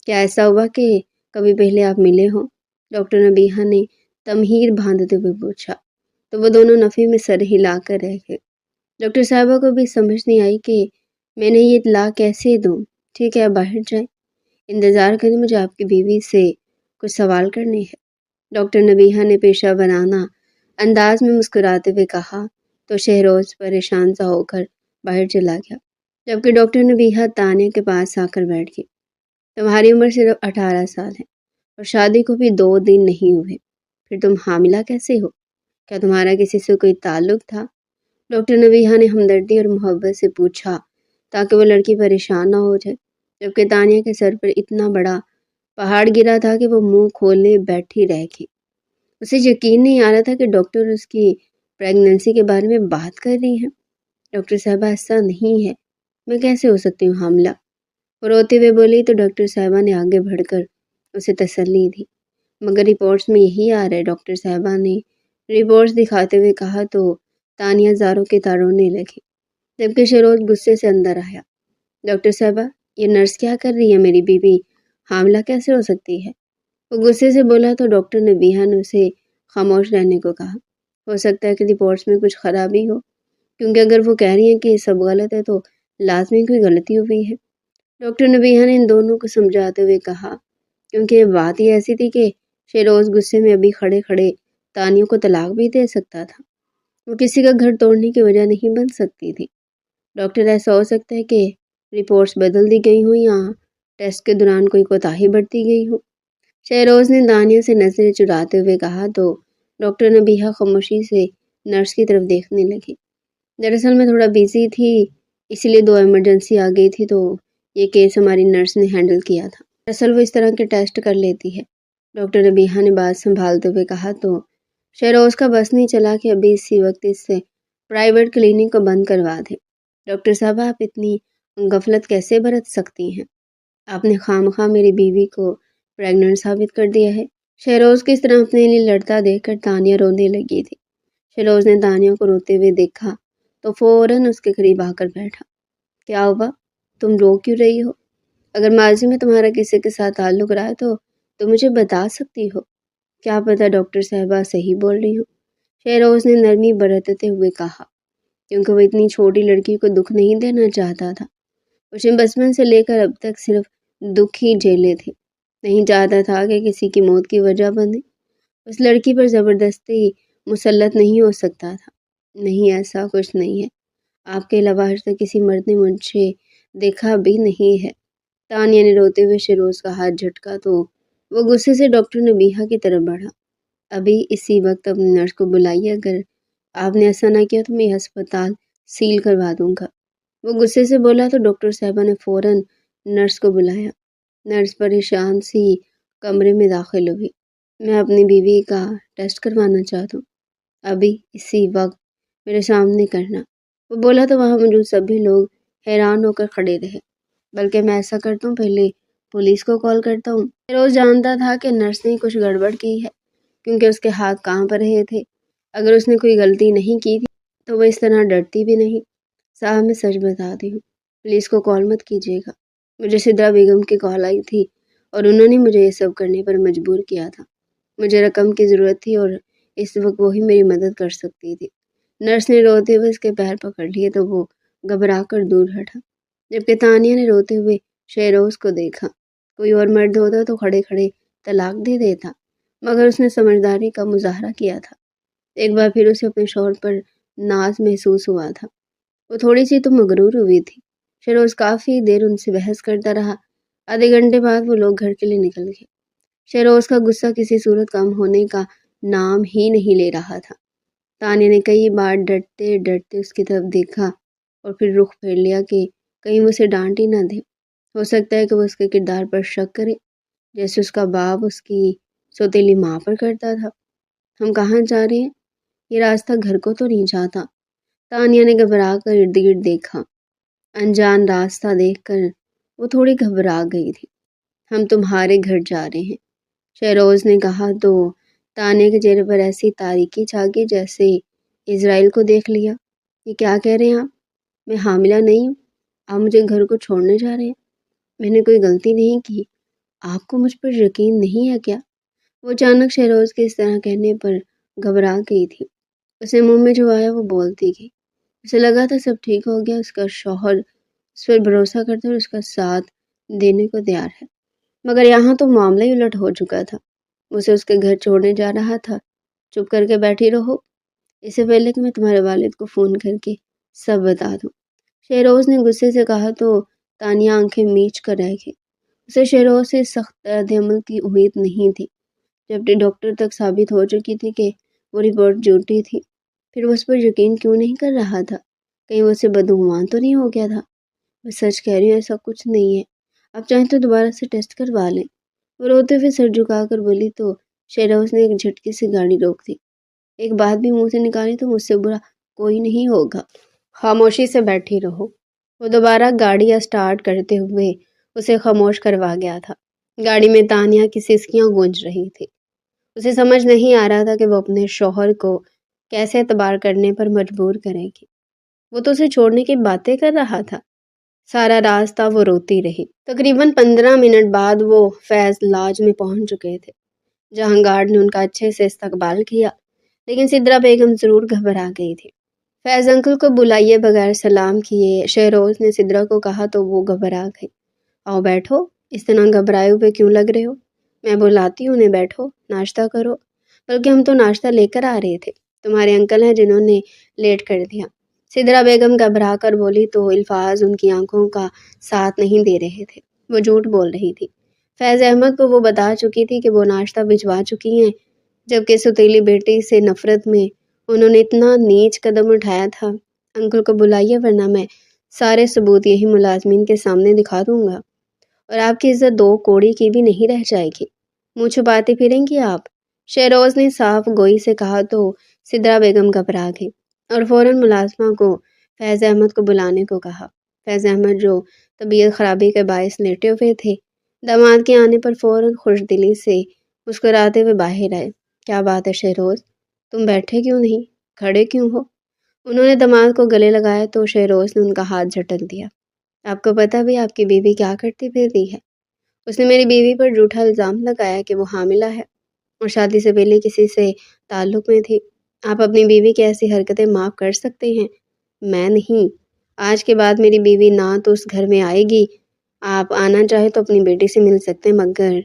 کیا ایسا ہوا کہ کبھی پہلے آپ ملے ہوں؟ ڈاکٹر نبیہہ نے تمہید باندھتے ہوئے پوچھا تو وہ دونوں نفی میں سر ہلا کر رہ گئے۔ ڈاکٹر صاحبہ کو بھی سمجھ نہیں آئی کہ میں نے یہ اطلاع کیسے دوں۔ ٹھیک ہے، آپ باہر جائیں، انتظار کریں، مجھے آپ کی بیوی سے کچھ سوال کرنے ہیں۔ ڈاکٹر نبیہہ نے پیشہ ورانہ انداز میں مسکراتے ہوئے کہا تو شہروز پریشان سا ہو کر باہر چلا گیا، جبکہ ڈاکٹر نبیہہ تانیہ کے پاس آ کر بیٹھ گئی۔ تمہاری عمر صرف 18 سال ہے اور شادی کو بھی 2 دن نہیں ہوئے، پھر تم حاملہ کیسے ہو؟ کیا تمہارا کسی سے کوئی تعلق تھا؟ ڈاکٹر نبیہہ نے ہمدردی اور محبت سے پوچھا تاکہ وہ لڑکی پریشان نہ ہو جائے، جبکہ تانیہ کے سر پر اتنا بڑا پہاڑ گرا تھا کہ وہ منہ کھولے بیٹھی رہ گئی۔ اسے یقین نہیں آ رہا تھا کہ ڈاکٹر اس کی پریگننسی کے بارے میں بات کر رہی ہیں۔ ڈاکٹر صاحبہ ایسا نہیں ہے، میں کیسے ہو سکتی ہوں حاملہ؟ وہ روتے ہوئے بولی تو ڈاکٹر صاحبہ نے آگے بڑھ کر اسے تسلی دی۔ مگر رپورٹس میں یہی آ رہا ہے، ڈاکٹر صاحبہ نے رپورٹس دکھاتے ہوئے کہا تو تانیہ زاروں کی طرح رونے لگی، جبکہ شہروز غصے سے اندر آیا۔ ڈاکٹر صاحبہ، یہ نرس کیا کر رہی ہے؟ میری بیوی حاملہ کیسے ہو سکتی ہے؟ وہ غصے سے بولا تو ڈاکٹر نبیہہ نے اسے خاموش رہنے کو کہا۔ ہو سکتا ہے کہ رپورٹس میں کچھ خرابی ہو، کیونکہ اگر وہ کہہ رہی ہیں کہ یہ سب غلط ہے تو لازمی کوئی غلطی ہوئی ہے۔ ڈاکٹر نبیہہ نے ان دونوں کو سمجھاتے ہوئے کہا، کیونکہ بات یہ ایسی تھی کہ شہروز غصے میں ابھی کھڑے کھڑے تانیہ کو طلاق بھی دے سکتا تھا۔ وہ کسی کا گھر توڑنے کی وجہ نہیں بن سکتی تھی۔ ڈاکٹر ایسا ہو سکتا ہے کہ رپورٹس بدل دی گئی ہوں یا ٹیسٹ کے دوران کوئی کوتاہی برتی گئی ہو۔ شہروز نے دانیہ سے نظریں چراتے ہوئے کہا تو ڈاکٹر نبیہہ خاموشی سے نرس کی طرف دیکھنے لگی۔ دراصل میں تھوڑا بیزی تھی، اسی لیے 2 ایمرجنسی آ گئی تھی تو یہ کیس ہماری نرس نے ہینڈل کیا تھا۔ دراصل وہ اس طرح کے ٹیسٹ کر لیتی ہے، ڈاکٹر نبیہہ نے بات سنبھالتے ہوئے کہا تو شہروز کا بس نہیں چلا کہ ابھی اسی وقت اس سے پرائیویٹ کلینک کو بند کروا دے۔ ڈاکٹر صاحبہ آپ اتنی غفلت کیسے برت سکتی ہیں؟ آپ نے خواہ میری بیوی کو پریگننٹ ثابت کر دیا ہے۔ شہروز کو اس طرح اپنے لیے لڑتا دیکھ کر تانیہ رونے لگی تھی۔ شہروز نے تانیہ کو روتے ہوئے دیکھا تو فوراً اس کے قریب آ کر بیٹھا۔ کیا ہوا؟ تم رو کیوں رہی ہو؟ اگر ماضی میں تمہارا کسی کے ساتھ تعلق رہا ہے تو تم مجھے بتا سکتی ہو۔ کیا پتہ ڈاکٹر صاحبہ صحیح بول رہی ہوں، شہروز نے نرمی برتتے ہوئے کہا، کیونکہ وہ اتنی چھوٹی لڑکی کو دکھ نہیں دینا چاہتا تھا۔ اس نے بچپن سے لے کر اب تک صرف دکھ ہی جھیلے تھے، نہیں چاہتا تھا کہ کسی کی موت کی وجہ بنے۔ اس لڑکی پر زبردستی مسلط نہیں ہو سکتا تھا۔ نہیں، ایسا کچھ نہیں ہے، آپ کے علاوہ آج تک کسی مرد نے مجھے دیکھا بھی نہیں ہے۔ تانیہ نے روتے ہوئے شہروز کا ہاتھ جھٹکا تو وہ غصے سے ڈاکٹر نبیہہ کی طرف بڑھا۔ ابھی اسی وقت اپنی نرس کو بلائیے، اگر آپ نے ایسا نہ کیا تو میں ہسپتال سیل کروا دوں گا۔ وہ غصے سے بولا تو ڈاکٹر صاحبہ نے فوراً نرس کو بلایا۔ نرس پریشان سی کمرے میں داخل ہوئی۔ میں اپنی بیوی کا ٹیسٹ کروانا چاہتا ہوں، ابھی اسی وقت میرے سامنے کرنا۔ وہ بولا تو وہاں موجود سبھی لوگ حیران ہو کر کھڑے رہے۔ بلکہ میں ایسا کرتا ہوں، پہلے پولیس کو کال کرتا ہوں۔ روز جانتا تھا کہ نرس نے کچھ گڑبڑ کی ہے، کیونکہ اس کے ہاتھ کانپ رہے تھے۔ اگر اس نے کوئی غلطی نہیں کی تھی تو وہ اس طرح ڈرتی بھی نہیں۔ صاحب میں سچ بتاتی ہوں، پولیس کو کال مت کیجیے گا۔ مجھے سدرا بیگم کی کال آئی تھی اور انہوں نے مجھے یہ سب کرنے پر مجبور کیا تھا۔ مجھے رقم کی ضرورت تھی اور اس وقت وہی میری مدد کر سکتی تھی۔ نرس نے روتے ہوئے اس کے پیر پکڑ لیے تو وہ گھبرا کر دور ہٹا، جبکہ تانیہ نے روتے ہوئے شہروز کو دیکھا۔ کوئی اور مرد ہوتا تو کھڑے کھڑے طلاق دے دیتا، مگر اس نے سمجھداری کا مظاہرہ کیا تھا۔ ایک بار پھر اسے اپنے شوہر پر ناز محسوس ہوا تھا۔ وہ تھوڑی سی تو مغرور ہوئی تھی۔ شہروز کافی دیر ان سے بحث کرتا رہا۔ آدھے گھنٹے بعد وہ لوگ گھر کے لیے نکل گئے۔ شہروز کا غصہ کسی صورت کم ہونے کا نام ہی نہیں لے رہا تھا۔ تانیہ نے کئی بار ڈرتے ڈرتے اس کی طرف دیکھا اور پھر رخ پھیر لیا کہ کہیں وہ اسے ڈانٹ ہی نہ دے۔ ہو سکتا ہے کہ وہ اس کے کردار پر شک کرے، جیسے اس کا باپ اس کی سوتیلی ماں پر کرتا تھا۔ ہم کہاں جا رہے ہیں؟ یہ راستہ گھر کو تو نہیں جاتا؟ تانیہ نے گھبرا کر ارد گرد دیکھا۔ انجان راستہ دیکھ کر وہ تھوڑی گھبرا گئی تھی۔ ہم تمہارے گھر جا رہے ہیں، شہروز نے کہا تو تانیہ کے چہرے پر ایسی تاریکی چھا گئی جیسے اسرائیل کو دیکھ لیا۔ یہ کیا کہہ رہے ہیں آپ؟ میں حاملہ نہیں ہوں، آپ مجھے گھر کو چھوڑنے جا رہے ہیں؟ میں نے کوئی غلطی نہیں کی، آپ کو مجھ پر یقین نہیں ہے کیا؟ وہ اچانک شہروز کے اس طرح کہنے پر گھبرا گئی تھی۔ اسے منہ میں جو آیا وہ بولتی گئی۔ اسے لگا تھا سب ٹھیک ہو گیا، اس کا شوہر اس پر بھروسہ کرتا اور اس کا ساتھ دینے کو تیار ہے، مگر یہاں تو معاملہ ہی الٹ ہو چکا تھا۔ اسے اس کے گھر چھوڑنے جا رہا تھا۔ چپ کر کے بیٹھی رہو، اس سے پہلے کہ میں تمہارے والد کو فون کر کے سب بتا دوں، شہروز نے غصے سے کہا تو تانیہ آنکھیں میچ کر رہ گئی۔ اسے شہروز سے سخت رد عمل کی امید نہیں تھی، جبکہ ڈاکٹر تک ثابت ہو چکی تھی کہ وہ رپورٹ جھوٹی تھی۔ پھر وہ اس پر یقین کیوں نہیں کر رہا تھا؟ کہیں وہ اسے بدگمان تو نہیں ہو گیا تھا؟ میں سچ کہہ رہی ہوں، ایسا کچھ نہیں ہے، آپ چاہیں تو دوبارہ سے ٹیسٹ کروا لیں۔ وہ روتے ہوئے سر جھکا کر بولی تو شہروز نے ایک جھٹکے سے گاڑی روک دی۔ ایک بات بھی منہ سے نکالی تو مجھ سے برا کوئی نہیں ہوگا، خاموشی سے بیٹھی رہو۔ وہ دوبارہ گاڑی اسٹارٹ کرتے ہوئے اسے خاموش کروا گیا تھا۔ گاڑی میں تانیہ کی سسکیاں گونج رہی تھی۔ اسے سمجھ نہیں آ رہا تھا کہ وہ اپنے شوہر کو کیسے اعتبار کرنے پر مجبور کرے گی۔ وہ تو اسے چھوڑنے کی باتیں کر رہا تھا۔ سارا راستہ وہ روتی رہی۔ تقریباً 15 منٹ بعد وہ فیض لاج میں پہنچ چکے تھے، جہاں گارڈ نے ان کا اچھے سے استقبال کیا، لیکن سدرا بیگم ضرور گھبرا گئی تھی۔ فیض انکل کو بلائیے بغیر سلام کیے، شہروز نے سدرا کو کہا تو وہ گھبرا گئی۔ آؤ بیٹھو، اس طرح گھبرائے ہوئے کیوں لگ رہے ہو؟ میں بلاتی ہوں انہیں، بیٹھو، ناشتہ کرو۔ بلکہ ہم تو ناشتہ لے کر آ رہے تھے، تمہارے انکل ہیں جنہوں نے لیٹ کر دیا۔ سدرا بیگم گھبرا کر بولی تو الفاظ ان کی آنکھوں کا ساتھ نہیں دے رہے تھے، وہ جھوٹ بول رہی تھی۔ فیض احمد کو وہ بتا چکی تھی کہ وہ ناشتہ بھجوا چکی ہیں، جبکہ ستیلی بیٹی سے نفرت میں انہوں نے اتنا نیچ قدم اٹھایا تھا۔ انکل کو بلائیے ورنہ میں سارے ثبوت یہی ملازمین کے سامنے دکھا دوں گا اور آپ کی عزت دو کوڑی کی بھی نہیں رہ جائے گی، منہ چھپاتی پھریں گی آپ۔ شہروز نے صاف گوئی سے کہا تو سدرا بیگم گھبرا گئی اور فوراً ملازمہ کو فیض احمد کو بلانے کو کہا۔ فیض احمد جو طبیعت خرابی کے باعث لیٹے ہوئے تھے، داماد کے آنے پر فوراً خوش دلی سے مسکراتے ہوئے باہر آئے۔ کیا بات ہے شہروز، تم بیٹھے کیوں نہیں، کھڑے کیوں ہو؟ انہوں نے داماد کو گلے لگایا تو شہروز نے ان کا ہاتھ جھٹک دیا۔ آپ کو پتہ بھی آپ کی بیوی کیا کرتی پھرتی ہے؟ اس نے میری بیوی پر جھوٹا الزام لگایا کہ وہ حاملہ ہے اور شادی سے پہلے کسی سے تعلق میں تھی۔ آپ اپنی بیوی کی ایسی حرکتیں معاف کر سکتے ہیں؟ میں نہیں۔ آج کے بعد میری بیوی نہ تو اس گھر میں آئے گی، آپ آنا چاہے تو اپنی بیٹی سے مل سکتے ہیں، مگر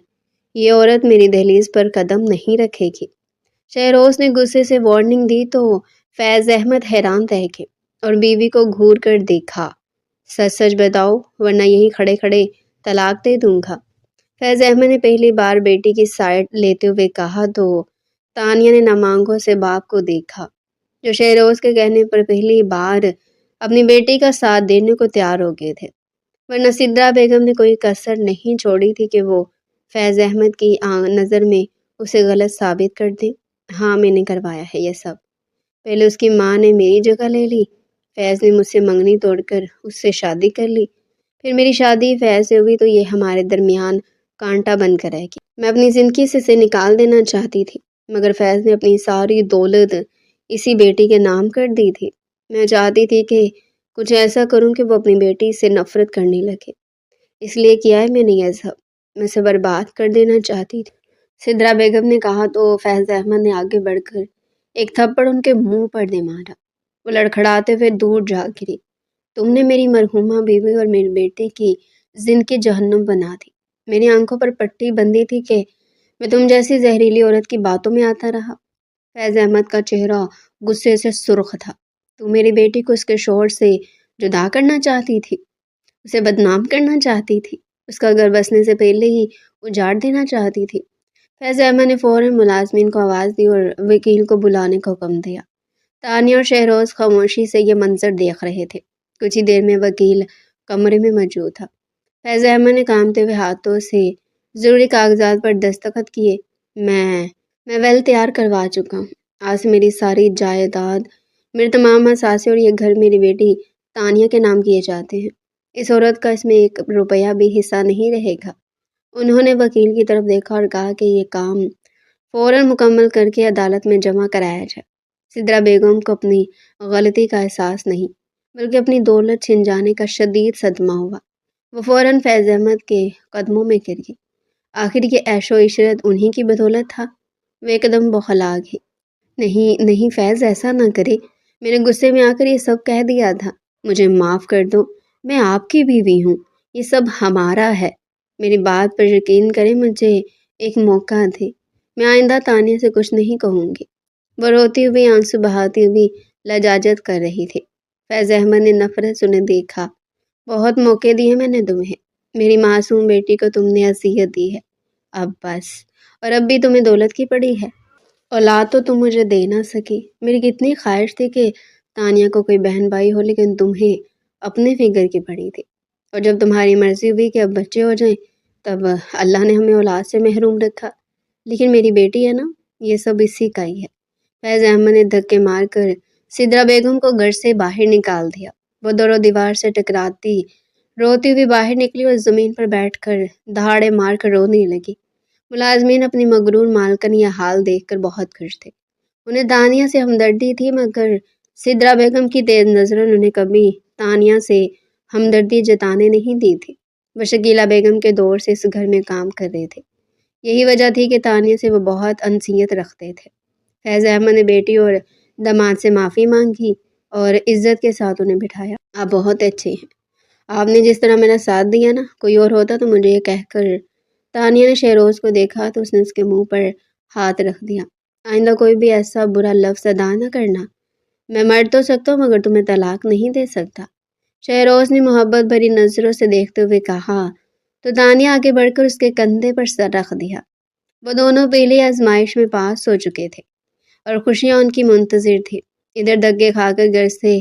یہ عورت میری دہلیز پر قدم نہیں رکھے گی۔ شہروز نے غصے سے وارننگ دی تو فیض احمد حیران رہ گئے اور بیوی کو گھور کر دیکھا۔ سچ سچ بتاؤ ورنہ یہیں کھڑے کھڑے طلاق دے دوں گا۔ فیض احمد نے پہلی بار بیٹی کی سائڈ لیتے ہوئے کہا تو تانیہ نے نم آنکھوں سے باپ کو دیکھا، جو شہروز کے کہنے پر پہلی بار اپنی بیٹی کا ساتھ دینے کو تیار ہو گئے تھے، ورنہ سدرا بیگم نے کوئی کسر نہیں چھوڑی تھی کہ وہ فیض احمد کی نظر میں اسے غلط ثابت کر دیں۔ ہاں میں نے کروایا ہے یہ سب، پہلے اس کی ماں نے میری جگہ لے لی، فیض نے مجھ سے منگنی توڑ کر اس سے شادی کر لی، پھر میری شادی فیض سے ہوئی تو یہ ہمارے درمیان کانٹا بن کر رہ گئی۔ میں اپنی زندگی سے اسے نکال دینا چاہتی تھی، مگر فیض نے اپنی ساری دولت اسی بیٹی کے نام کر دی تھی۔ میں چاہتی تھی کہ کچھ ایسا کروں کہ وہ اپنی بیٹی سے نفرت کرنے لگے، اس لیے کیا ہے میں نے یہ سب، میں اسے برباد کر دینا چاہتی تھی۔ سدرا بیگم نے کہا تو فیض احمد نے آگے بڑھ کر ایک تھپڑ ان کے منہ پر دے مارا۔ وہ لڑکھڑاتے ہوئے دور جا گری۔ تم نے میری مرحومہ بیوی اور میری بیٹی کی زندگی جہنم بنا دی۔ میری آنکھوں پر پٹی بندھی تھی کہ میں تم جیسی زہریلی عورت کی باتوں میں آتا رہا۔ فیض احمد کا چہرہ غصے سے سرخ تھا۔ تو میری بیٹی کو اس کے شوہر سے جدا کرنا چاہتی تھی، اسے بدنام کرنا چاہتی تھی، اس کا گھر بسنے سے پہلے ہی اجاڑ دینا چاہتی تھی۔ فیض احمد نے فوراً ملازمین کو آواز دی اور وکیل کو بلانے کا حکم دیا۔ تانیہ اور شہروز خاموشی سے یہ منظر دیکھ رہے تھے۔ کچھ ہی دیر میں وکیل کمرے میں موجود تھا۔ فیض احمد نے کانپتے ہوئے ہاتھوں سے ضروری کاغذات پر دستخط کیے۔ میں ویل تیار کروا چکا ہوں، آج سے میری ساری جائیداد، میرے تمام اثاثے اور یہ گھر میری بیٹی تانیہ کے نام کیے جاتے ہیں۔ اس عورت کا اس میں ایک روپیہ بھی حصہ نہیں رہے گا۔ انہوں نے وکیل کی طرف دیکھا اور کہا کہ یہ کام فوراً مکمل کر کے عدالت میں جمع کرایا جائے۔ سدرا بیگم کو اپنی غلطی کا احساس نہیں بلکہ اپنی دولت چھن جانے کا شدید صدمہ ہوا۔ وہ فوراً فیض احمد کے قدموں میں گر گئی۔ آخر یہ عیش و عشرت انہی کی بدولت تھا۔ وہ ایک دم بوکھلا گئی۔ نہیں فیض، ایسا نہ کرے، میں نے غصے میں آ کر یہ سب کہہ دیا تھا، مجھے معاف کر دو، میں آپ کی بیوی ہوں، یہ سب ہمارا ہے، میری بات پر یقین کریں، مجھے ایک موقع دے، میں آئندہ تانیہ سے کچھ نہیں کہوں گی۔ وہ روتی ہوئی آنسو بہاتی ہوئی لجاجت کر رہی تھی۔ فیض احمد نے نفرت سے انہیں دیکھا۔ بہت موقع دیے میں نے تمہیں، میری معصوم بیٹی کو تم نے اذیت دی ہے، اب بس، اور اب بھی تمہیں دولت کی پڑی ہے، اولاد تو تم مجھے دے نہ سکی۔ میری کتنی خواہش تھی کہ تانیہ کو کوئی بہن بھائی ہو، لیکن تمہیں اپنے فکر کی پڑی تھی، اور جب تمہاری مرضی ہوئی کہ اب بچے ہو جائیں تب اللہ نے ہمیں اولاد سے محروم رکھا، لیکن میری بیٹی ہے نا، یہ سب اسی کا ہی ہے۔ فیض احمد نے دھکے مار کر سدرا بیگم کو گھر سے باہر نکال دیا۔ وہ در و دیوار سے ٹکراتی روتی ہوئی باہر نکلی اور زمین پر بیٹھ کر دہاڑے مار کر رونے لگی۔ ملازمین اپنی مغرور مالکن یہ حال دیکھ کر بہت خوش تھے۔ انہیں تانیہ سے ہمدردی تھی، مگر سدرا بیگم کی تیز نظروں نے انہیں کبھی تانیہ سے ہمدردی جتانے نہیں دی تھی۔ وہ شکیلہ بیگم کے دور سے اس گھر میں کام کر رہے تھے، یہی وجہ تھی کہ تانیہ سے وہ بہت انسیت رکھتے تھے۔ فیض احمد نے بیٹی اور داماد سے معافی مانگی اور عزت کے ساتھ انہیں بٹھایا۔ آپ بہت اچھے ہیں، آپ نے جس طرح میرا ساتھ دیا نا، کوئی اور ہوتا تو مجھے یہ کہہ کر، تانیہ نے شہروز کو دیکھا تو اس نے اس کے منہ پر ہاتھ رکھ دیا۔ آئندہ کوئی بھی ایسا برا لفظ ادا نہ کرنا۔ میں مر تو سکتا ہوں مگر تمہیں طلاق نہیں دے سکتا۔ شہروز نے محبت بھری نظروں سے دیکھتے ہوئے کہا تو تانیہ آگے بڑھ کر اس کے کندھے پر سر رکھ دیا۔ وہ دونوں پہلی آزمائش میں پاس ہو چکے تھے اور خوشیاں ان کی منتظر تھی۔ ادھر دھکے کھا کر گھر سے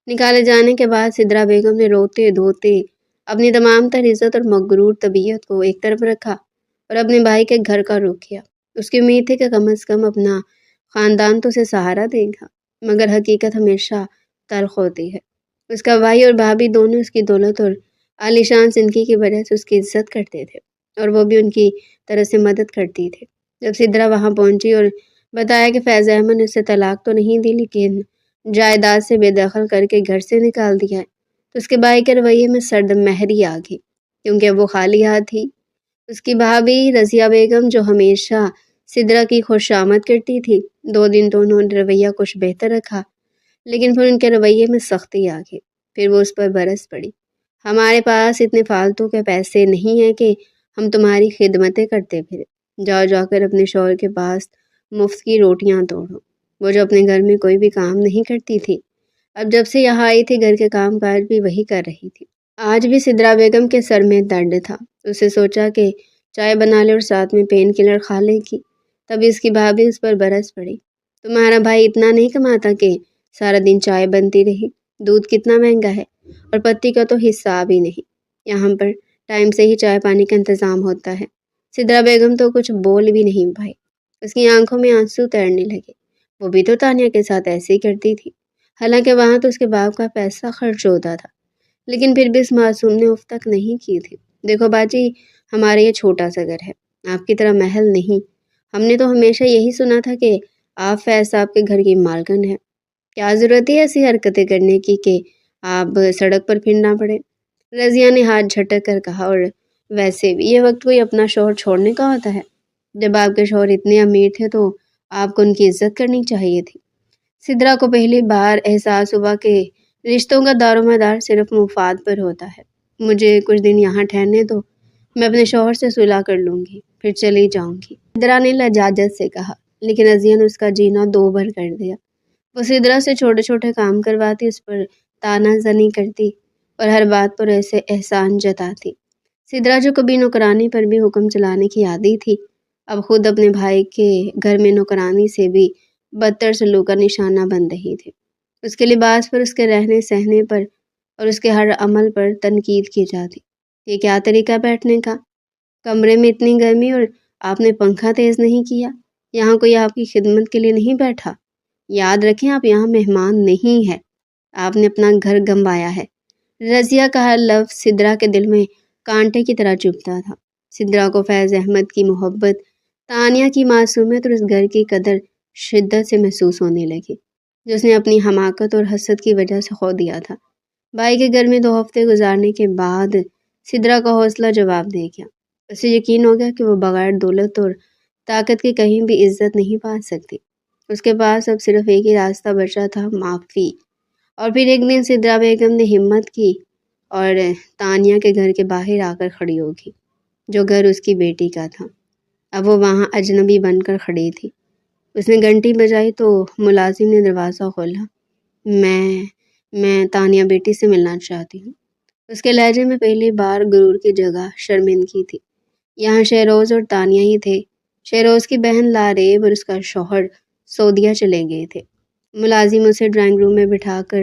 نکالے جانے کے بعد سدرا بیگم نے روتے دھوتے اپنی تمام تر عزت اور مغرور طبیعت کو ایک طرف رکھا اور اپنے بھائی کے گھر کا رخ کیا۔ اس کی امید تھی کہ کم از کم اپنا خاندان تو اسے سہارا دے گا، مگر حقیقت ہمیشہ تلخ ہوتی ہے۔ اس کا بھائی اور بھابھی دونوں اس کی دولت اور عالیشان زندگی کی وجہ سے اس کی عزت کرتے تھے اور وہ بھی ان کی طرح سے مدد کرتی تھی۔ جب سدرا وہاں پہنچی اور بتایا کہ فیض احمد نے اسے طلاق تو نہیں دی لیکن جائیداد سے بے دخل کر کے گھر سے نکال دیا ہے، تو اس کے بھائی کے رویے میں سرد مہری آ گئی، کیونکہ وہ خالی ہاتھ تھی۔ اس کی بھابھی رضیہ بیگم جو ہمیشہ سدرا کی خوش آمد کرتی تھی، 2 دن تو انہوں نے رویہ کچھ بہتر رکھا، لیکن پھر ان کے رویے میں سختی آ گئی۔ پھر وہ اس پر برس پڑی، ہمارے پاس اتنے فالتو کے پیسے نہیں ہیں کہ ہم تمہاری خدمتیں کرتے پھرے، جاؤ جا کر اپنے شوہر کے پاس مفت کی روٹیاں توڑو۔ وہ جو اپنے گھر میں کوئی بھی کام نہیں کرتی تھی، اب جب سے یہاں آئی تھی گھر کے کام کاج بھی وہی کر رہی تھی۔ آج بھی سدرا بیگم کے سر میں درد تھا، اسے سوچا کہ چائے بنا لے اور ساتھ میں پین کلر کھا لے گی، تبھی اس کی بھابھی اس پر برس پڑی، تمہارا بھائی اتنا نہیں کماتا کہ سارا دن چائے بنتی رہی، دودھ کتنا مہنگا ہے اور پتی کا تو حساب ہی نہیں، یہاں پر ٹائم سے ہی چائے پانی کا انتظام ہوتا ہے۔ سدرا بیگم تو کچھ بول بھی نہیں پائی، اس کی آنکھوں میں آنسو تیرنے لگے۔ وہ بھی تو تانیہ کے ساتھ ایسے ہی کرتی تھی، حالانکہ وہاں تو اس کے باپ کا پیسہ خرچ ہوتا تھا، لیکن پھر بھی اس معصوم نے اف تک نہیں کی تھی۔ دیکھو باجی، ہمارے یہ چھوٹا سا گھر ہے، آپ کی طرح محل نہیں، ہم نے تو ہمیشہ یہی سنا تھا کہ آپ فیض صاحب کے گھر کی مالکن ہے، کیا ضرورت ہے ایسی حرکتیں کرنے کی کہ آپ سڑک پر پھرنا پڑے؟ رضیہ نے ہاتھ جھٹک کر کہا، اور ویسے بھی یہ وقت کوئی اپنا شوہر چھوڑنے کا ہوتا ہے، جب آپ کے شوہر اتنے امیر تھے تو آپ کو ان کی عزت کرنی چاہیے تھی۔ سدرا کو پہلی بار احساس ہوا کہ رشتوں کا دار و مدار صرف مفاد پر ہوتا ہے۔ مجھے کچھ دن یہاں ٹھہرنے دو، میں اپنے شوہر سے صلح کر لوں گی، پھر چلی جاؤں گی، سدرا نے لجاجت سے کہا، لیکن رضیہ نے اس کا جینا دو بھر کر دیا۔ وہ سدرا سے چھوٹے چھوٹے کام کرواتی، اس پر تانا زنی کرتی اور ہر بات پر ایسے احسان جتاتی۔ سدرا جو کبھی نوکرانی پر بھی حکم چلانے کی عادی تھی، اب خود اپنے بھائی کے گھر میں نوکرانی سے بھی بدتر سلوک کا نشانہ بن رہی تھی۔ اس کے لباس پر، اس کے رہنے سہنے پر اور اس کے ہر عمل پر تنقید کی جاتی۔ یہ کیا طریقہ بیٹھنے کا؟ کمرے میں اتنی گرمی اور آپ نے پنکھا تیز نہیں کیا، یہاں کوئی آپ کی خدمت کے لیے نہیں بیٹھا، یاد رکھیں آپ یہاں مہمان نہیں ہیں، آپ نے اپنا گھر گنوایا ہے۔ رضیہ کا ہر لفظ سدرا کے دل میں کانٹے کی طرح چبھتا تھا۔ سدرا کو فیض احمد کی محبت، تانیہ کی معصومیت اور اس گھر کی قدر شدت سے محسوس ہونے لگی، جو اس نے اپنی حماقت اور حسد کی وجہ سے کھو دیا تھا۔ بھائی کے گھر میں 2 ہفتے گزارنے کے بعد سدرا کا حوصلہ جواب دے گیا، اسے یقین ہو گیا کہ وہ بغیر دولت اور طاقت کے کہیں بھی عزت نہیں پا سکتی۔ اس کے پاس اب صرف ایک ہی راستہ بچا تھا، معافی۔ اور پھر ایک دن سدرا بیگم نے ہمت کی اور تانیہ کے گھر کے باہر آ کر کھڑی ہوگی، جو گھر اس کی بیٹی کا تھا۔ اب وہ وہاں اجنبی بن کر کھڑی تھی۔ اس نے گھنٹی بجائی تو ملازم نے دروازہ کھولا۔ میں تانیہ بیٹی سے ملنا چاہتی ہوں۔ اس کے لہجے میں پہلی بار غرور کی جگہ شرمندگی تھی۔ یہاں شہروز اور تانیہ ہی تھے، شہروز کی بہن لاریب اور اس کا شوہر سعودیہ چلے گئے تھے۔ ملازم اسے ڈرائنگ روم میں بٹھا کر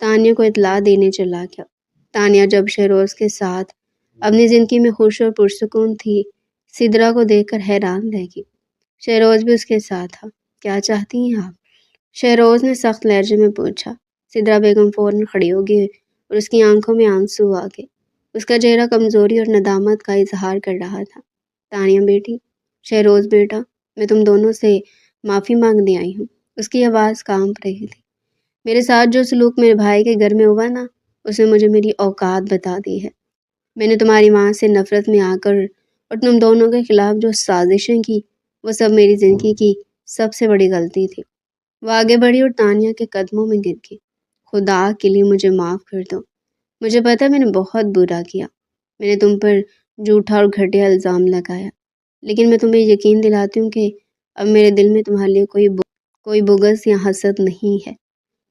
تانیہ کو اطلاع دینے چلا گیا۔ تانیہ جب شہروز کے ساتھ اپنی زندگی میں خوش اور پرسکون تھی، سدرا کو دیکھ کر حیران رہ گئی۔ شہروز بھی اس کے ساتھ تھا۔ کیا چاہتی ہیں آپ؟ شہروز نے سخت لہجے میں پوچھا۔ سدرا بیگم فوراً کھڑی ہو گئی اور اس کی آنکھوں میں آنسو آ گئے۔ اس کا چہرہ کمزوری اور ندامت کا اظہار کر رہا تھا۔ تانیہ بیٹی، شہروز بیٹا، میں تم دونوں سے معافی مانگنے آئی ہوں۔ اس کی آواز کانپ رہی تھی۔ میرے ساتھ جو سلوک میرے بھائی کے گھر میں ہوا نا، اس نے مجھے میری اوقات بتا دی ہے۔ میں نے تمہاری ماں سے نفرت میں آ کر اور تم دونوں کے خلاف جو سازشیں کی، وہ سب میری زندگی کی سب سے بڑی غلطی تھی۔ وہ آگے بڑھی اور تانیہ کے قدموں میں گر گئی۔ خدا کے لیے مجھے معاف کر دو، مجھے پتا میں نے بہت برا کیا، میں نے تم پر جھوٹا اور گھٹیا الزام لگایا، لیکن میں تمہیں یقین دلاتی ہوں کہ اب میرے دل میں تمہارے لیے کوئی بغض یا حسد نہیں ہے،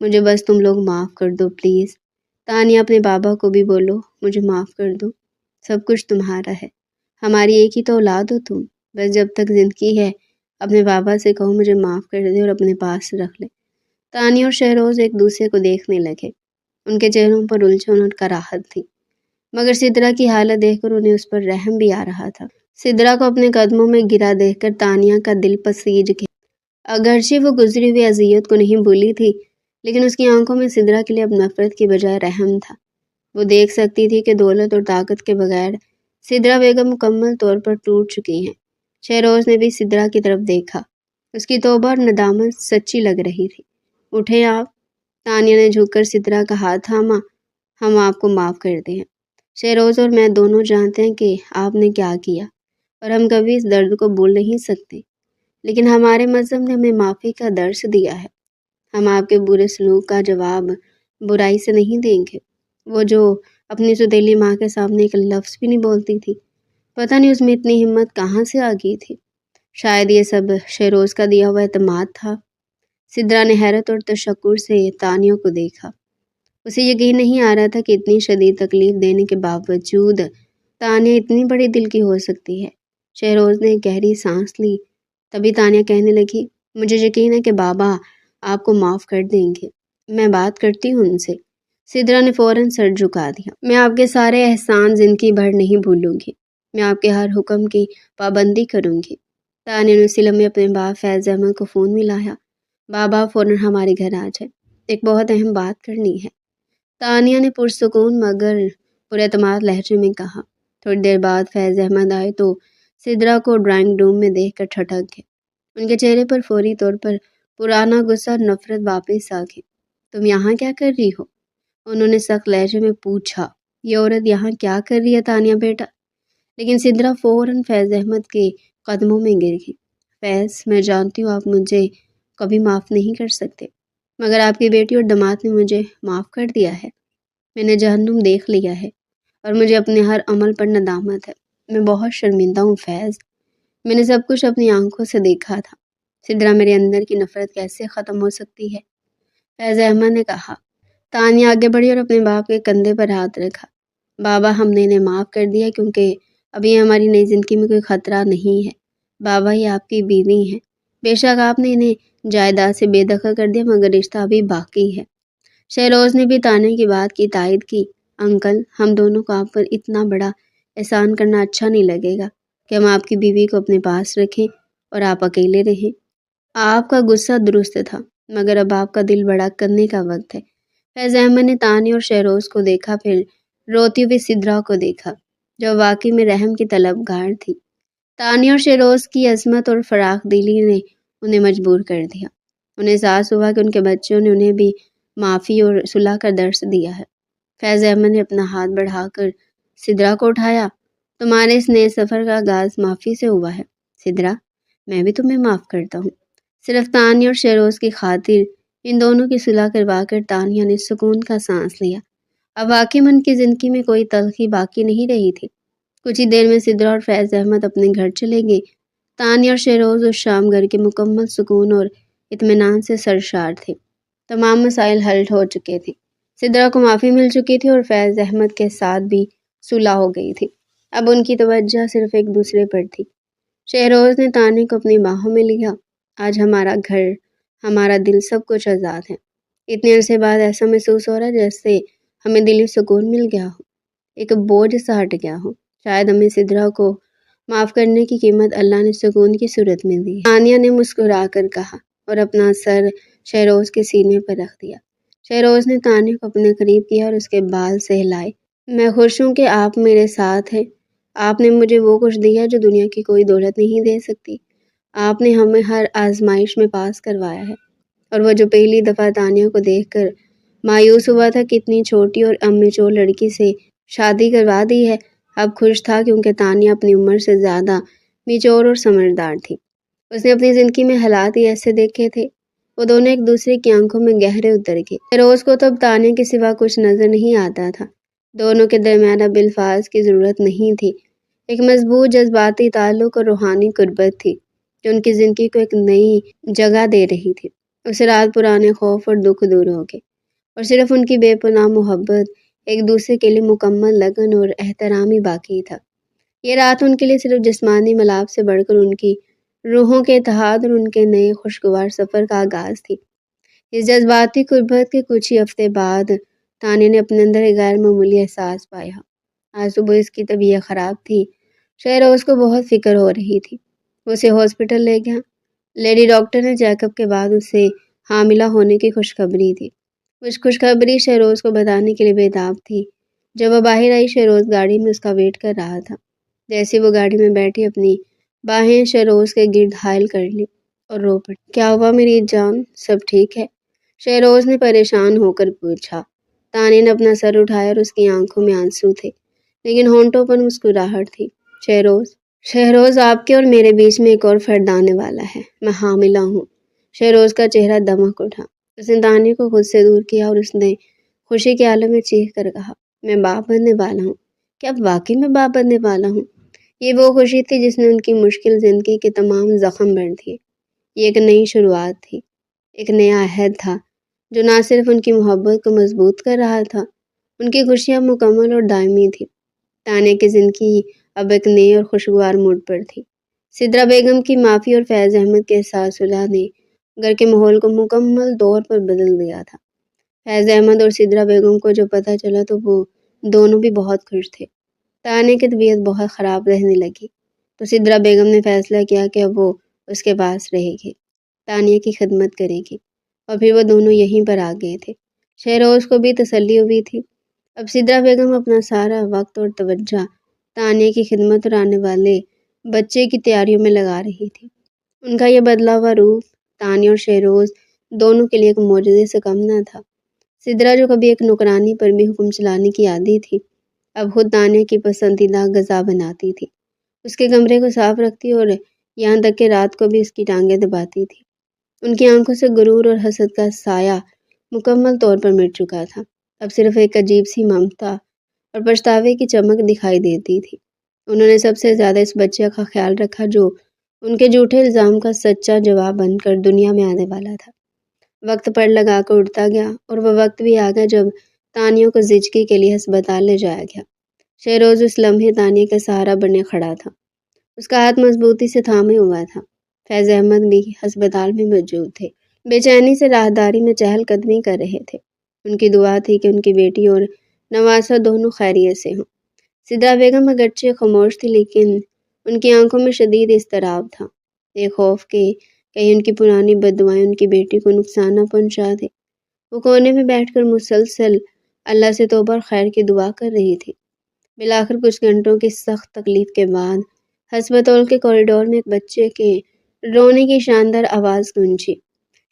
مجھے بس تم لوگ معاف کر دو پلیز۔ تانیہ اپنے بابا کو بھی بولو مجھے معاف کر دو، سب کچھ تمہارا ہے، ہماری ایک ہی تو اولاد ہو تم، بس جب تک زندگی ہے اپنے بابا سے کہو مجھے معاف کر دے اور اپنے پاس رکھ لے۔ تانیہ اور شہروز ایک دوسرے کو دیکھنے لگے، ان کے چہروں پر الجھن اور کراہت تھی، مگر سدرا کی حالت دیکھ کر انہیں اس پر رحم بھی آ رہا تھا۔ سدرا کو اپنے قدموں میں گرا دیکھ کر تانیہ کا دل پسیج گیا، اگرچہ وہ گزری ہوئی اذیت کو نہیں بھولی تھی، لیکن اس کی آنکھوں میں سدرا کے لیے اب نفرت کی بجائے رحم تھا۔ وہ دیکھ سکتی تھی کہ دولت اور طاقت کے بغیر سدرا بیگم مکمل طور پر ٹوٹ چکی ہیں۔ شہروز نے بھی سدرا کی طرف دیکھا، اس کی توبہ اور ندامت سچی لگ رہی تھی۔ اٹھے آپ؟ تانیہ نے جھک کر سدرا کا ہاتھ تھاما۔ ہم آپ کو معاف کرتے ہیں، شہروز اور میں دونوں جانتے ہیں کہ آپ نے کیا کیا اور ہم کبھی اس درد کو بھول نہیں سکتے، لیکن ہمارے مذہب نے ہمیں معافی کا درس دیا ہے، ہم آپ کے برے سلوک کا جواب برائی سے نہیں دیں گے۔ وہ جو اپنی سوتیلی ماں کے سامنے ایک لفظ بھی نہیں بولتی تھی، پتہ نہیں اس میں اتنی ہمت کہاں سے آ گئی تھی۔ شاید یہ سب شہروز کا دیا ہوا اعتماد تھا۔ سدرا نے حیرت اور تشکر سے تانیہ کو دیکھا، اسے یقین نہیں آ رہا تھا کہ اتنی شدید تکلیف دینے کے باوجود تانیہ اتنی بڑی دل کی ہو سکتی ہے۔ شہروز نے گہری سانس لی، تبھی تانیہ کہنے لگی مجھے یقین ہے کہ بابا آپ کو معاف کر دیں گے، میں بات کرتی ہوں ان سے۔ سدرا نے فوراً سر جھکا دیا، میں آپ کے سارے احسان زندگی بھر نہیں بھولوں گی، میں آپ کے ہر حکم کی پابندی کروں گی۔ تانیہ نے اسی لمحے اپنے باپ فیض احمد کو فون ملایا، بابا فوراً ہمارے گھر آ جائے، ایک بہت اہم بات کرنی ہے، تانیہ نے پرسکون مگر پر اعتماد لہجے میں کہا۔ تھوڑی دیر بعد فیض احمد آئے تو سدرا کو ڈرائنگ روم میں دیکھ کر ٹھٹک گئے، ان کے چہرے پر فوری طور پر پرانا غصہ اور نفرت واپس آ گئی۔ تم یہاں کیا کر رہی ہو؟ انہوں نے سخت لہجے میں پوچھا۔ یہ عورت یہاں کیا کر رہی ہے تانیہ بیٹا؟ لیکن سدرا فوراً فیض احمد کے قدموں میں گر گئی۔ فیض، میں جانتی ہوں آپ مجھے کبھی معاف نہیں کر سکتے، مگر آپ کی بیٹی اور داماد نے مجھے معاف کر دیا ہے، میں نے جہنم دیکھ لیا ہے اور مجھے اپنے ہر عمل پر ندامت ہے، میں بہت شرمندہ ہوں فیض، میں نے سب کچھ اپنی آنکھوں سے دیکھا تھا۔ سدرا میرے اندر کی نفرت کیسے ختم ہو سکتی ہے؟ فیض احمد نے کہا۔ تانیہ آگے بڑھی اور اپنے باپ کے کندھے پر ہاتھ رکھا۔ بابا ہم نے انہیں معاف کر دیا کیونکہ ابھی ہماری نئی زندگی میں کوئی خطرہ نہیں ہے۔ بابا یہ آپ کی بیوی ہیں، بے شک آپ نے انہیں جائیداد سے بے دخل کر دیا مگر رشتہ ابھی باقی ہے۔ شہروز نے بھی تانیہ کی بات کی تائید کی۔ انکل، ہم دونوں کو آپ پر اتنا بڑا احسان کرنا اچھا نہیں لگے گا کہ ہم آپ کی بیوی کو اپنے پاس رکھیں اور آپ اکیلے رہیں۔ آپ کا غصہ درست تھا مگر اب آپ کا دل بڑا کرنے کا وقت ہے۔ فیض احمد نے تانیہ اور شہروز کو دیکھا، پھر روتی ہوئی سدرا کو دیکھا جو واقعی میں رحم کی طلبگار تھی۔ تانیہ اور شہروز کی عظمت اور فراخ دلی نے انہیں مجبور کر دیا، انہیں احساس ہوا کہ ان کے بچوں نے انہیں بھی معافی اور صلح کا درس دیا ہے۔ فیض احمد نے اپنا ہاتھ بڑھا کر سدرا کو اٹھایا، تمہارے اس نئے سفر کا آغاز معافی سے ہوا ہے سدرا، میں بھی تمہیں معاف کرتا ہوں۔ صرف تانیہ اور شہروز کی خاطر ان دونوں کی صلح کروا کر تانیہ نے سکون کا سانس لیا، اب واقعی ان کی زندگی میں کوئی تلخی باقی نہیں رہی تھی۔ کچھ ہی دیر میں سدرا اور فیض احمد اپنے گھر چلے گئے۔ تانیہ اور شہروز اس شام گھر کے مکمل سکون اور اطمینان سے سرشار تھے، تمام مسائل حل ہو چکے تھے، سدرا کو معافی مل چکی تھی اور فیض احمد کے ساتھ بھی صلح ہو گئی تھی۔ اب ان کی توجہ صرف ایک دوسرے پر تھی۔ شہروز نے تانیہ کو اپنی باہوں میں لیا، آج ہمارا گھر، ہمارا دل، سب کچھ آزاد ہے، اتنے عرصے بعد ایسا محسوس ہو رہا ہے جیسے ہمیں دلی سکون مل گیا ہو، ایک بوجھ سا ہٹ گیا ہو، شاید ہمیں سدرا کو معاف کرنے کی قیمت اللہ نے سکون کی صورت میں دی ہے، تانیہ نے مسکرا کر کہا اور اپنا سر شہروز کے سینے پر رکھ دیا۔ شہروز نے تانیہ کو اپنے قریب کیا اور اس کے بال سہلائے۔ میں خوش ہوں کہ آپ میرے ساتھ ہیں، آپ نے مجھے وہ کچھ دیا جو دنیا کی کوئی دولت نہیں دے سکتی، آپ نے ہمیں ہر آزمائش میں پاس کروایا ہے۔ اور وہ جو پہلی دفعہ تانیہ کو دیکھ کر مایوس ہوا تھا کہ اتنی چھوٹی اور امیچور لڑکی سے شادی کروا دی ہے، اب خوش تھا کیونکہ تانیہ اپنی عمر سے زیادہ میچور اور سمجھدار تھی۔ اس نے اپنی زندگی میں حالات ہی ایسے دیکھے تھے۔ وہ دونوں ایک دوسرے کی آنکھوں میں گہرے اتر گئے۔ روز کو تو اب تانیہ کے سوا کچھ نظر نہیں آتا تھا، دونوں کے درمیان اب الفاظ کی ضرورت نہیں تھی، ایک مضبوط جذباتی تعلق اور روحانی قربت تھی جو ان کی زندگی کو ایک نئی جگہ دے رہی تھی۔ اسے رات پرانے خوف اور دکھ دور ہو گئے اور صرف ان کی بے پناہ محبت، ایک دوسرے کے لیے مکمل لگن اور احترام ہی باقی تھا۔ یہ رات ان کے لیے صرف جسمانی ملاپ سے بڑھ کر ان کی روحوں کے اتحاد اور ان کے نئے خوشگوار سفر کا آغاز تھی۔ اس جذباتی قربت کے کچھ ہی ہفتے بعد تانیہ نے اپنے اندر ایک غیر معمولی احساس پایا۔ آج صبح اس کی طبیعت خراب تھی۔ شہروز کو بہت فکر ہو رہی تھی۔ وہ اسے ہاسپٹل لے گیا۔ لیڈی ڈاکٹر نے چیک اپ کے بعد اسے حاملہ ہونے کی خوشخبری دی۔ اس خوشخبری شہروز کو بتانے کے لیے بےتاب تھی۔ جب وہ باہر آئی، شہروز گاڑی میں اس کا ویٹ کر رہا تھا۔ جیسے وہ گاڑی میں بیٹھی، اپنی باہیں شہروز کے گرد حائل کر لی اور رو پڑی۔ کیا ہوا میری جان، سب ٹھیک ہے؟ شہروز نے پریشان ہو کر پوچھا۔ تانیہ نے اپنا سر اٹھایا اور اس کی آنکھوں میں آنسو تھے، لیکن ہونٹوں پر مسکراہٹ تھی۔ شہروز، آپ کے اور میرے بیچ میں ایک اور فرد آنے والا ہے۔ میں حاملہ ہوں۔ شہروز کا چہرہ دمک اٹھا۔ اس نے تانیہ کو خود سے دور کیا اور اس نے خوشی کے عالم میں چیخ کر کہا، میں باپ بننے والا ہوں۔ کیا واقعی میں باپ بننے والا ہوں؟ یہ وہ خوشی تھی جس نے ان کی مشکل زندگی کے تمام زخم بھر دیے۔ یہ ایک نئی شروعات تھی، ایک نیا عہد تھا جو نہ صرف ان کی محبت کو مضبوط کر رہا تھا، ان کی خوشیاں مکمل اور دائمی تھی۔ تانیہ کی زندگی اب ایک نئے اور خوشگوار موڈ پر تھی۔ سدرا بیگم کی معافی اور فیض احمد کے احساس صلح نے گھر کے ماحول کو مکمل طور پر بدل دیا تھا۔ فیض احمد اور سدرا بیگم کو جو پتہ چلا تو وہ دونوں بھی بہت خوش تھے۔ تانیہ کی طبیعت بہت خراب رہنے لگی تو سدرا بیگم نے فیصلہ کیا کہ اب وہ اس کے پاس رہے گی، تانیہ کی خدمت کرے گی، اور پھر وہ دونوں یہیں پر آ گئے تھے۔ شہروز کو بھی تسلی ہوئی تھی۔ اب سدرا بیگم اپنا سارا وقت اور توجہ تانیہ کی خدمت اور آنے والے بچے کی تیاریوں میں لگا رہی تھی۔ ان کا یہ بدلا ہوا روپ تانیہ اور شہروز دونوں کے لیے ایک معجزے سے کم نہ تھا۔ سدرا، جو کبھی ایک نوکرانی پر بھی حکم چلانے کی عادی تھی، اب خود تانیہ کی پسندیدہ غذا بناتی تھی، اس کے کمرے کو صاف رکھتی اور یہاں تک کہ رات کو بھی اس کی ٹانگیں دباتی تھی۔ ان کی آنکھوں سے غرور اور حسد کا سایہ مکمل طور پر مٹ چکا تھا۔ اب صرف ایک عجیب سی ممتا اور پچھتاوے کی چمک دکھائی دیتی تھی۔ انہوں نے سب سے زیادہ اس بچے کا خیال رکھا جو ان کے جھوٹے الزام کا سچا جواب بن کر دنیا میں آنے والا تھا۔ وقت پر لگا کر اڑتا گیا اور وہ وقت بھی آ گیا جب تانیہ کو زچگی کے لیے ہسپتال لے جایا گیا۔ شہروز اس لمحے تانیہ کا سہارا بنے کھڑا تھا۔ اس کا ہاتھ مضبوطی سے تھامے ہوا تھا۔ فیض احمد بھی ہسپتال میں موجود تھے، بے چینی سے راہداری میں چہل قدمی کر رہے تھے۔ ان کی دعا تھی کہ ان کی بیٹی اور نواسہ دونوں خیریت سے ہوں۔ سدرا بیگم اگرچہ خاموش تھی، لیکن ان کی آنکھوں میں شدید اضطراب تھا، ایک خوف کہ کہیں ان کی پرانی بددعائیں ان کی بیٹی کو نقصان نہ پہنچا دے۔ وہ کونے میں بیٹھ کر مسلسل اللہ سے توبہ اور خیر کی دعا کر رہی تھی۔ بالآخر کچھ گھنٹوں کی سخت تکلیف کے بعد ہسپتال کے کوریڈور میں ایک بچے کے رونے کی شاندار آواز گونجی۔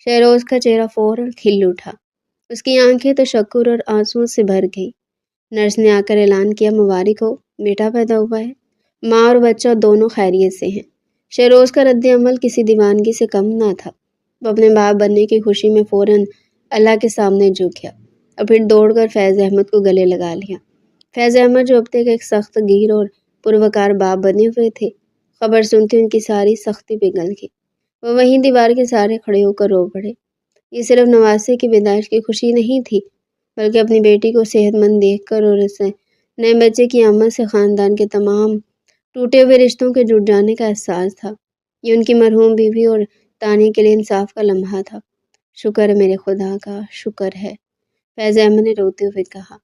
شہروز کا چہرہ فوراً کھل اٹھا۔ اس کی آنکھیں تشکر اور آنسوؤں سے بھر گئی۔ نرس نے آ کر اعلان کیا، مبارک ہو، بیٹا پیدا ہوا ہے، ماں اور بچہ دونوں خیریت سے ہیں۔ شہروز کا رد عمل کسی دیوانگی سے کم نہ تھا۔ وہ اپنے باپ بننے کی خوشی میں فوراً اللہ کے سامنے جھک گیا اور پھر دوڑ کر فیض احمد کو گلے لگا لیا۔ فیض احمد، جو اب تک ایک سخت گیر اور پروکار باپ بنے ہوئے تھے، خبر سنتے ان کی ساری سختی پگھل گئی۔ وہ وہیں دیوار کے سہارے کھڑے ہو کر رو پڑے۔ یہ صرف نواسے کی پیدائش کی خوشی نہیں تھی، بلکہ اپنی بیٹی کو صحت مند دیکھ کر اور اس نئے بچے کی آمد سے خاندان کے تمام ٹوٹے ہوئے رشتوں کے جڑ جانے کا احساس تھا۔ یہ ان کی مرحوم بیوی اور تانیہ کے لیے انصاف کا لمحہ تھا۔ شکر ہے میرے خدا کا، شکر ہے، فیض احمد نے روتے ہوئے کہا۔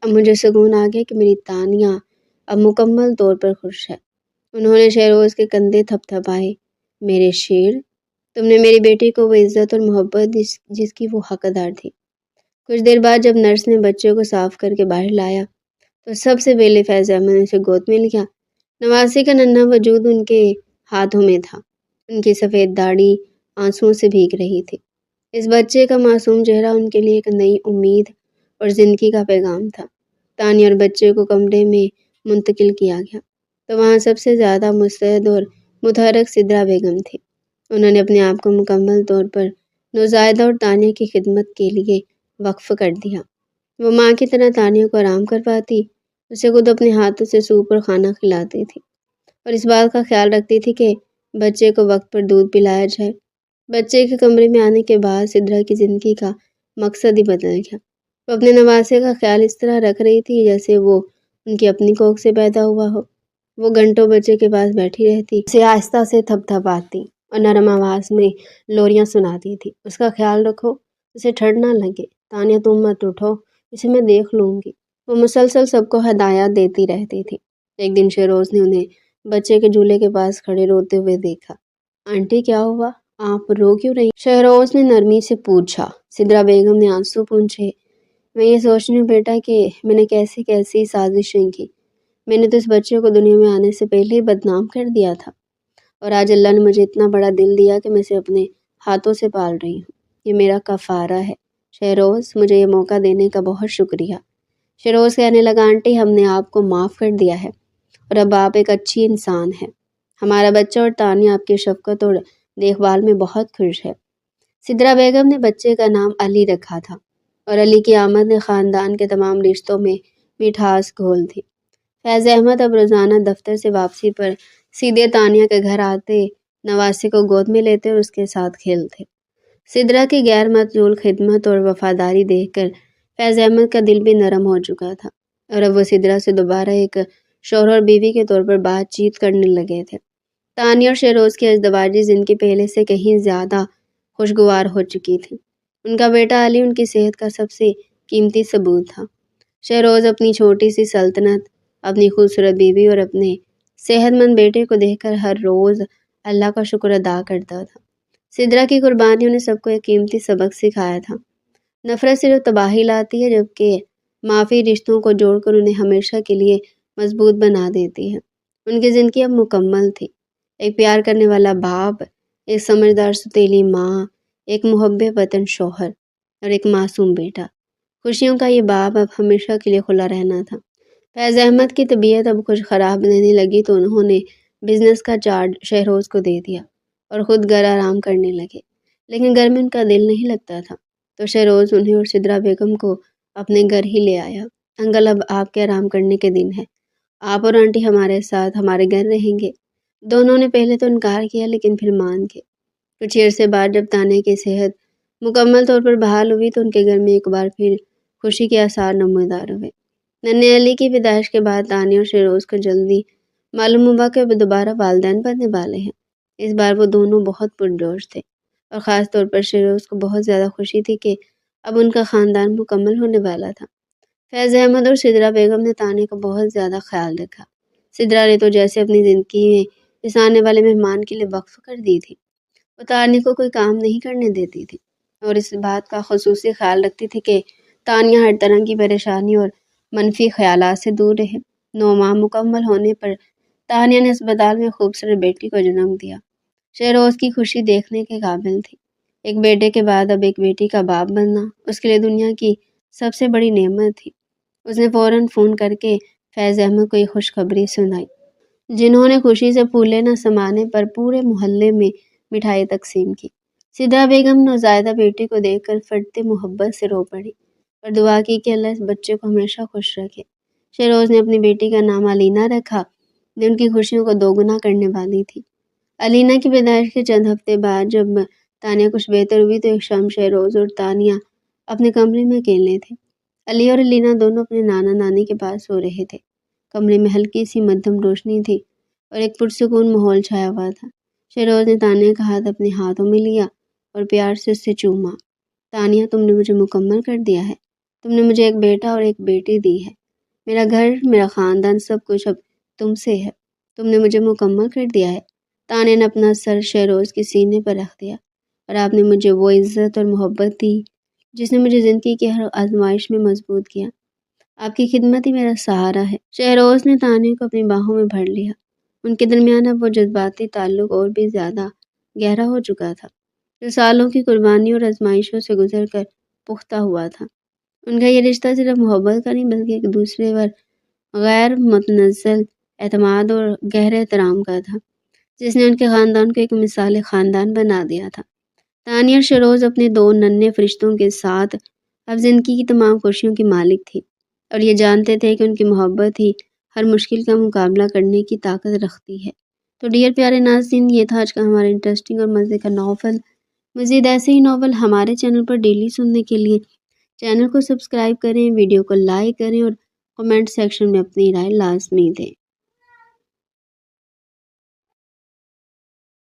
اب مجھے سکون آ گیا کہ میری تانیہ اب مکمل طور پر خوش ہے۔ انہوں نے شہروز کے کندھے تھپ تھپائے۔ میرے شیر، تم نے میری بیٹی کو وہ عزت اور محبت جس کی وہ حقدار تھی۔ کچھ دیر بعد جب نرس نے بچے کو صاف کر کے باہر لایا تو سب سے پہلے فیض احمد نے اسے گود میں لیا۔ نواسی کا ننھا وجود ان کے ہاتھوں میں تھا۔ ان کی سفید داڑھی آنسوؤں سے بھیگ رہی تھی۔ اس بچے کا معصوم چہرہ ان کے لیے ایک نئی امید اور زندگی کا پیغام تھا۔ تانیہ اور بچے کو کمرے میں منتقل کیا گیا تو وہاں سب سے زیادہ مستعد اور متحرک سدرا بیگم تھی۔ انہوں نے اپنے آپ کو مکمل طور پر نوزائیدہ اور تانیہ کی خدمت کے لیے وقف کر دیا۔ وہ ماں کی طرح تانیہ کو آرام کرواتی، اسے خود اپنے ہاتھوں سے سوپ اور کھانا کھلاتی تھی اور اس بات کا خیال رکھتی تھی کہ بچے کو وقت پر دودھ پلایا جائے۔ بچے کے کمرے میں آنے کے بعد سدرا کی زندگی کا مقصد ہی بدل گیا۔ وہ اپنے نواسے کا خیال اس طرح رکھ رہی تھی جیسے وہ ان کی اپنی کوکھ سے پیدا ہوا ہو۔ وہ گھنٹوں بچے کے پاس بیٹھی رہتی، اسے آہستہ سے تھپ تھپاتی اور نرم آواز میں لوریاں سناتی تھی۔ اس کا خیال رکھو، اسے ٹھنڈ نہ لگے، تانیہ تم مت اٹھو، اسے میں دیکھ لوں گی۔ وہ مسلسل سب کو ہدایات دیتی رہتی تھی۔ ایک دن شہروز نے انہیں بچے کے جھولے کے پاس کھڑے روتے ہوئے دیکھا۔ آنٹی کیا ہوا؟ آپ رو کیوں رہی؟ شہروز نے نرمی سے پوچھا۔ سدرا بیگم نے آنسو پونچھے، میں یہ سوچ رہی ہوں بیٹا کہ میں نے کیسی کیسی سازشیں کی۔ میں نے تو اس بچے کو دنیا میں آنے سے پہلے ہی بدنام کر دیا تھا، اور آج اللہ نے مجھے اتنا بڑا دل دیا کہ میں اسے اپنے ہاتھوں سے پال رہی ہوں۔ یہ میرا کفارہ ہے۔ شہروز، مجھے یہ موقع دینے کا بہت شکریہ۔ شہروز کہنے لگا، آنٹی ہم نے آپ کو معاف کر دیا ہے اور اب آپ ایک اچھی انسان ہیں۔ ہمارا بچہ اور تانیہ آپ کی شفقت اور دیکھ بھال میں بہت خوش ہے۔ سدرا بیگم نے بچے کا نام علی رکھا تھا، اور علی کی آمد نے خاندان کے تمام رشتوں میں مٹھاس گھول دی۔ فیض احمد اب روزانہ دفتر سے واپسی پر سیدھے تانیہ کے گھر آتے، نواسے کو گود میں لیتے اور اس کے ساتھ کھیلتے۔ سدرا کی غیر معزول خدمت اور وفاداری دیکھ کر فیض احمد کا دل بھی نرم ہو چکا تھا، اور اب وہ سدرا سے دوبارہ ایک شوہر اور بیوی کے طور پر بات چیت کرنے لگے تھے۔ تانیہ اور شہروز کی ازدواجی زندگی پہلے سے کہیں زیادہ خوشگوار ہو چکی تھی۔ ان کا بیٹا علی ان کی صحت کا سب سے قیمتی ثبوت تھا۔ شہروز اپنی چھوٹی سی سلطنت، اپنی خوبصورت بیوی اور اپنے صحت مند بیٹے کو دیکھ کر ہر روز اللہ کا شکر ادا کرتا تھا۔ سدرا کی قربانیوں نے سب کو ایک قیمتی سبق سکھایا تھا۔ نفرت صرف تباہی لاتی ہے، جبکہ معافی رشتوں کو جوڑ کر انہیں ہمیشہ کے لیے مضبوط بنا دیتی ہے۔ ان کی زندگی اب مکمل تھی۔ ایک پیار کرنے والا باپ، ایک سمجھدار ستیلی ماں، ایک محب وطن شوہر اور ایک معصوم بیٹا۔ خوشیوں کا یہ باب اب ہمیشہ کے لیے کھلا رہنا تھا۔ فیض احمد کی طبیعت اب کچھ خراب رہنے لگی تو انہوں نے بزنس کا چارج شہروز کو دے دیا اور خود گھر آرام کرنے لگے، لیکن گھر میں ان کا دل نہیں لگتا تھا، تو شہروز انہیں اور سدرا بیگم کو اپنے گھر ہی لے آیا۔ انکل، اب آپ کے آرام کرنے کے دن ہے، آپ اور آنٹی ہمارے ساتھ ہمارے گھر رہیں گے۔ دونوں نے پہلے تو انکار کیا، لیکن پھر مان گئے۔ کچھ عرصے بعد جب تانیہ کی صحت مکمل طور پر بحال ہوئی تو ان کے گھر میں ایک بار پھر خوشی کے آثار نمودار ہوئے۔ ننھے علی کی پیدائش کے بعد تانیہ اور شہروز کو جلدی معلوم ہوا کہ وہ دوبارہ والدین بننے والے ہیں۔ اس بار وہ دونوں بہت پرجوش تھے، اور خاص طور پر شہروز کو بہت زیادہ خوشی تھی کہ اب ان کا خاندان مکمل ہونے والا تھا۔ فیض احمد اور سدرا بیگم نے تانیہ کا بہت زیادہ خیال رکھا۔ سدرا نے تو جیسے اپنی زندگی میں اس آنے والے مہمان کے لیے وقف کر دی تھی۔ وہ تانیہ کو کوئی کام نہیں کرنے دیتی تھی، اور اس بات کا خصوصی خیال رکھتی تھی کہ تانیہ ہر طرح کی پریشانی اور منفی خیالات سے دور رہے۔ 9 ماہ مکمل ہونے پر تانیہ نے اسپتال میں خوبصورت بیٹی کو جنم دیا۔ شہروز کی خوشی دیکھنے کے قابل تھی۔ ایک بیٹے کے بعد اب ایک بیٹی کا باپ بننا اس کے لیے دنیا کی سب سے بڑی نعمت تھی۔ اس نے فوراً فون کر کے فیض احمد کو یہ خوشخبری سنائی، جنہوں نے خوشی سے پھولے نہ سمانے پر پورے محلے میں مٹھائی تقسیم کی۔ سدرا بیگم نوزائیدہ بیٹی کو دیکھ کر پھٹتے محبت سے رو پڑی اور دعا کی کہ اللہ اس بچے کو ہمیشہ خوش رکھے۔ شہروز نے اپنی بیٹی کا نام علینا رکھا، جو ان کی خوشیوں کو دوگنا کرنے والی تھی۔ علینا کی پیدائش کے چند ہفتے بعد جب تانیہ کچھ بہتر ہوئی تو ایک شام شہروز اور تانیہ اپنے کمرے میں اکیلے تھے۔ علی اور علینا دونوں اپنے نانا نانی کے پاس سو رہے تھے۔ کمرے میں ہلکی سی مدھم روشنی تھی اور ایک پرسکون ماحول چھایا ہوا تھا۔ شہروز نے تانیہ کا ہاتھ اپنے ہاتھوں میں لیا اور پیار سے اسے چوما۔ تانیہ، تم نے مجھے مکمل کر دیا ہے۔ تم نے مجھے ایک بیٹا اور ایک بیٹی دی ہے۔ میرا گھر، میرا خاندان، سب کچھ اب تم سے ہے۔ تم نے مجھے مکمل کر دیا ہے۔ تانیہ نے اپنا سر شہروز کے سینے پر رکھ دیا، اور آپ نے مجھے وہ عزت اور محبت دی جس نے مجھے زندگی کی ہر آزمائش میں مضبوط کیا۔ آپ کی خدمت ہی میرا سہارا ہے۔ شہروز نے تانیہ کو اپنی باہوں میں بھر لیا۔ ان کے درمیان اب وہ جذباتی تعلق اور بھی زیادہ گہرا ہو چکا تھا، جو سالوں کی قربانیوں اور آزمائشوں سے گزر کر پختہ ہوا تھا۔ ان کا یہ رشتہ صرف محبت کا نہیں بلکہ ایک دوسرے پر غیر متنزل اعتماد اور گہرے احترام کا تھا، جس نے ان کے خاندان کو ایک مثالی خاندان بنا دیا تھا۔ تانیہ اور شہروز اپنے 2 ننھے فرشتوں کے ساتھ اب زندگی کی تمام خوشیوں کی مالک تھی، اور یہ جانتے تھے کہ ان کی محبت ہی ہر مشکل کا مقابلہ کرنے کی طاقت رکھتی ہے۔ تو ڈیئر پیارے ناظرین، یہ تھا آج کا ہمارا انٹرسٹنگ اور مزے کا ناول۔ مزید ایسے ہی ناول ہمارے چینل پر ڈیلی سننے کے لیے چینل کو سبسکرائب کریں، ویڈیو کو لائک کریں اور کمنٹ سیکشن میں اپنی رائے لازمی دیں۔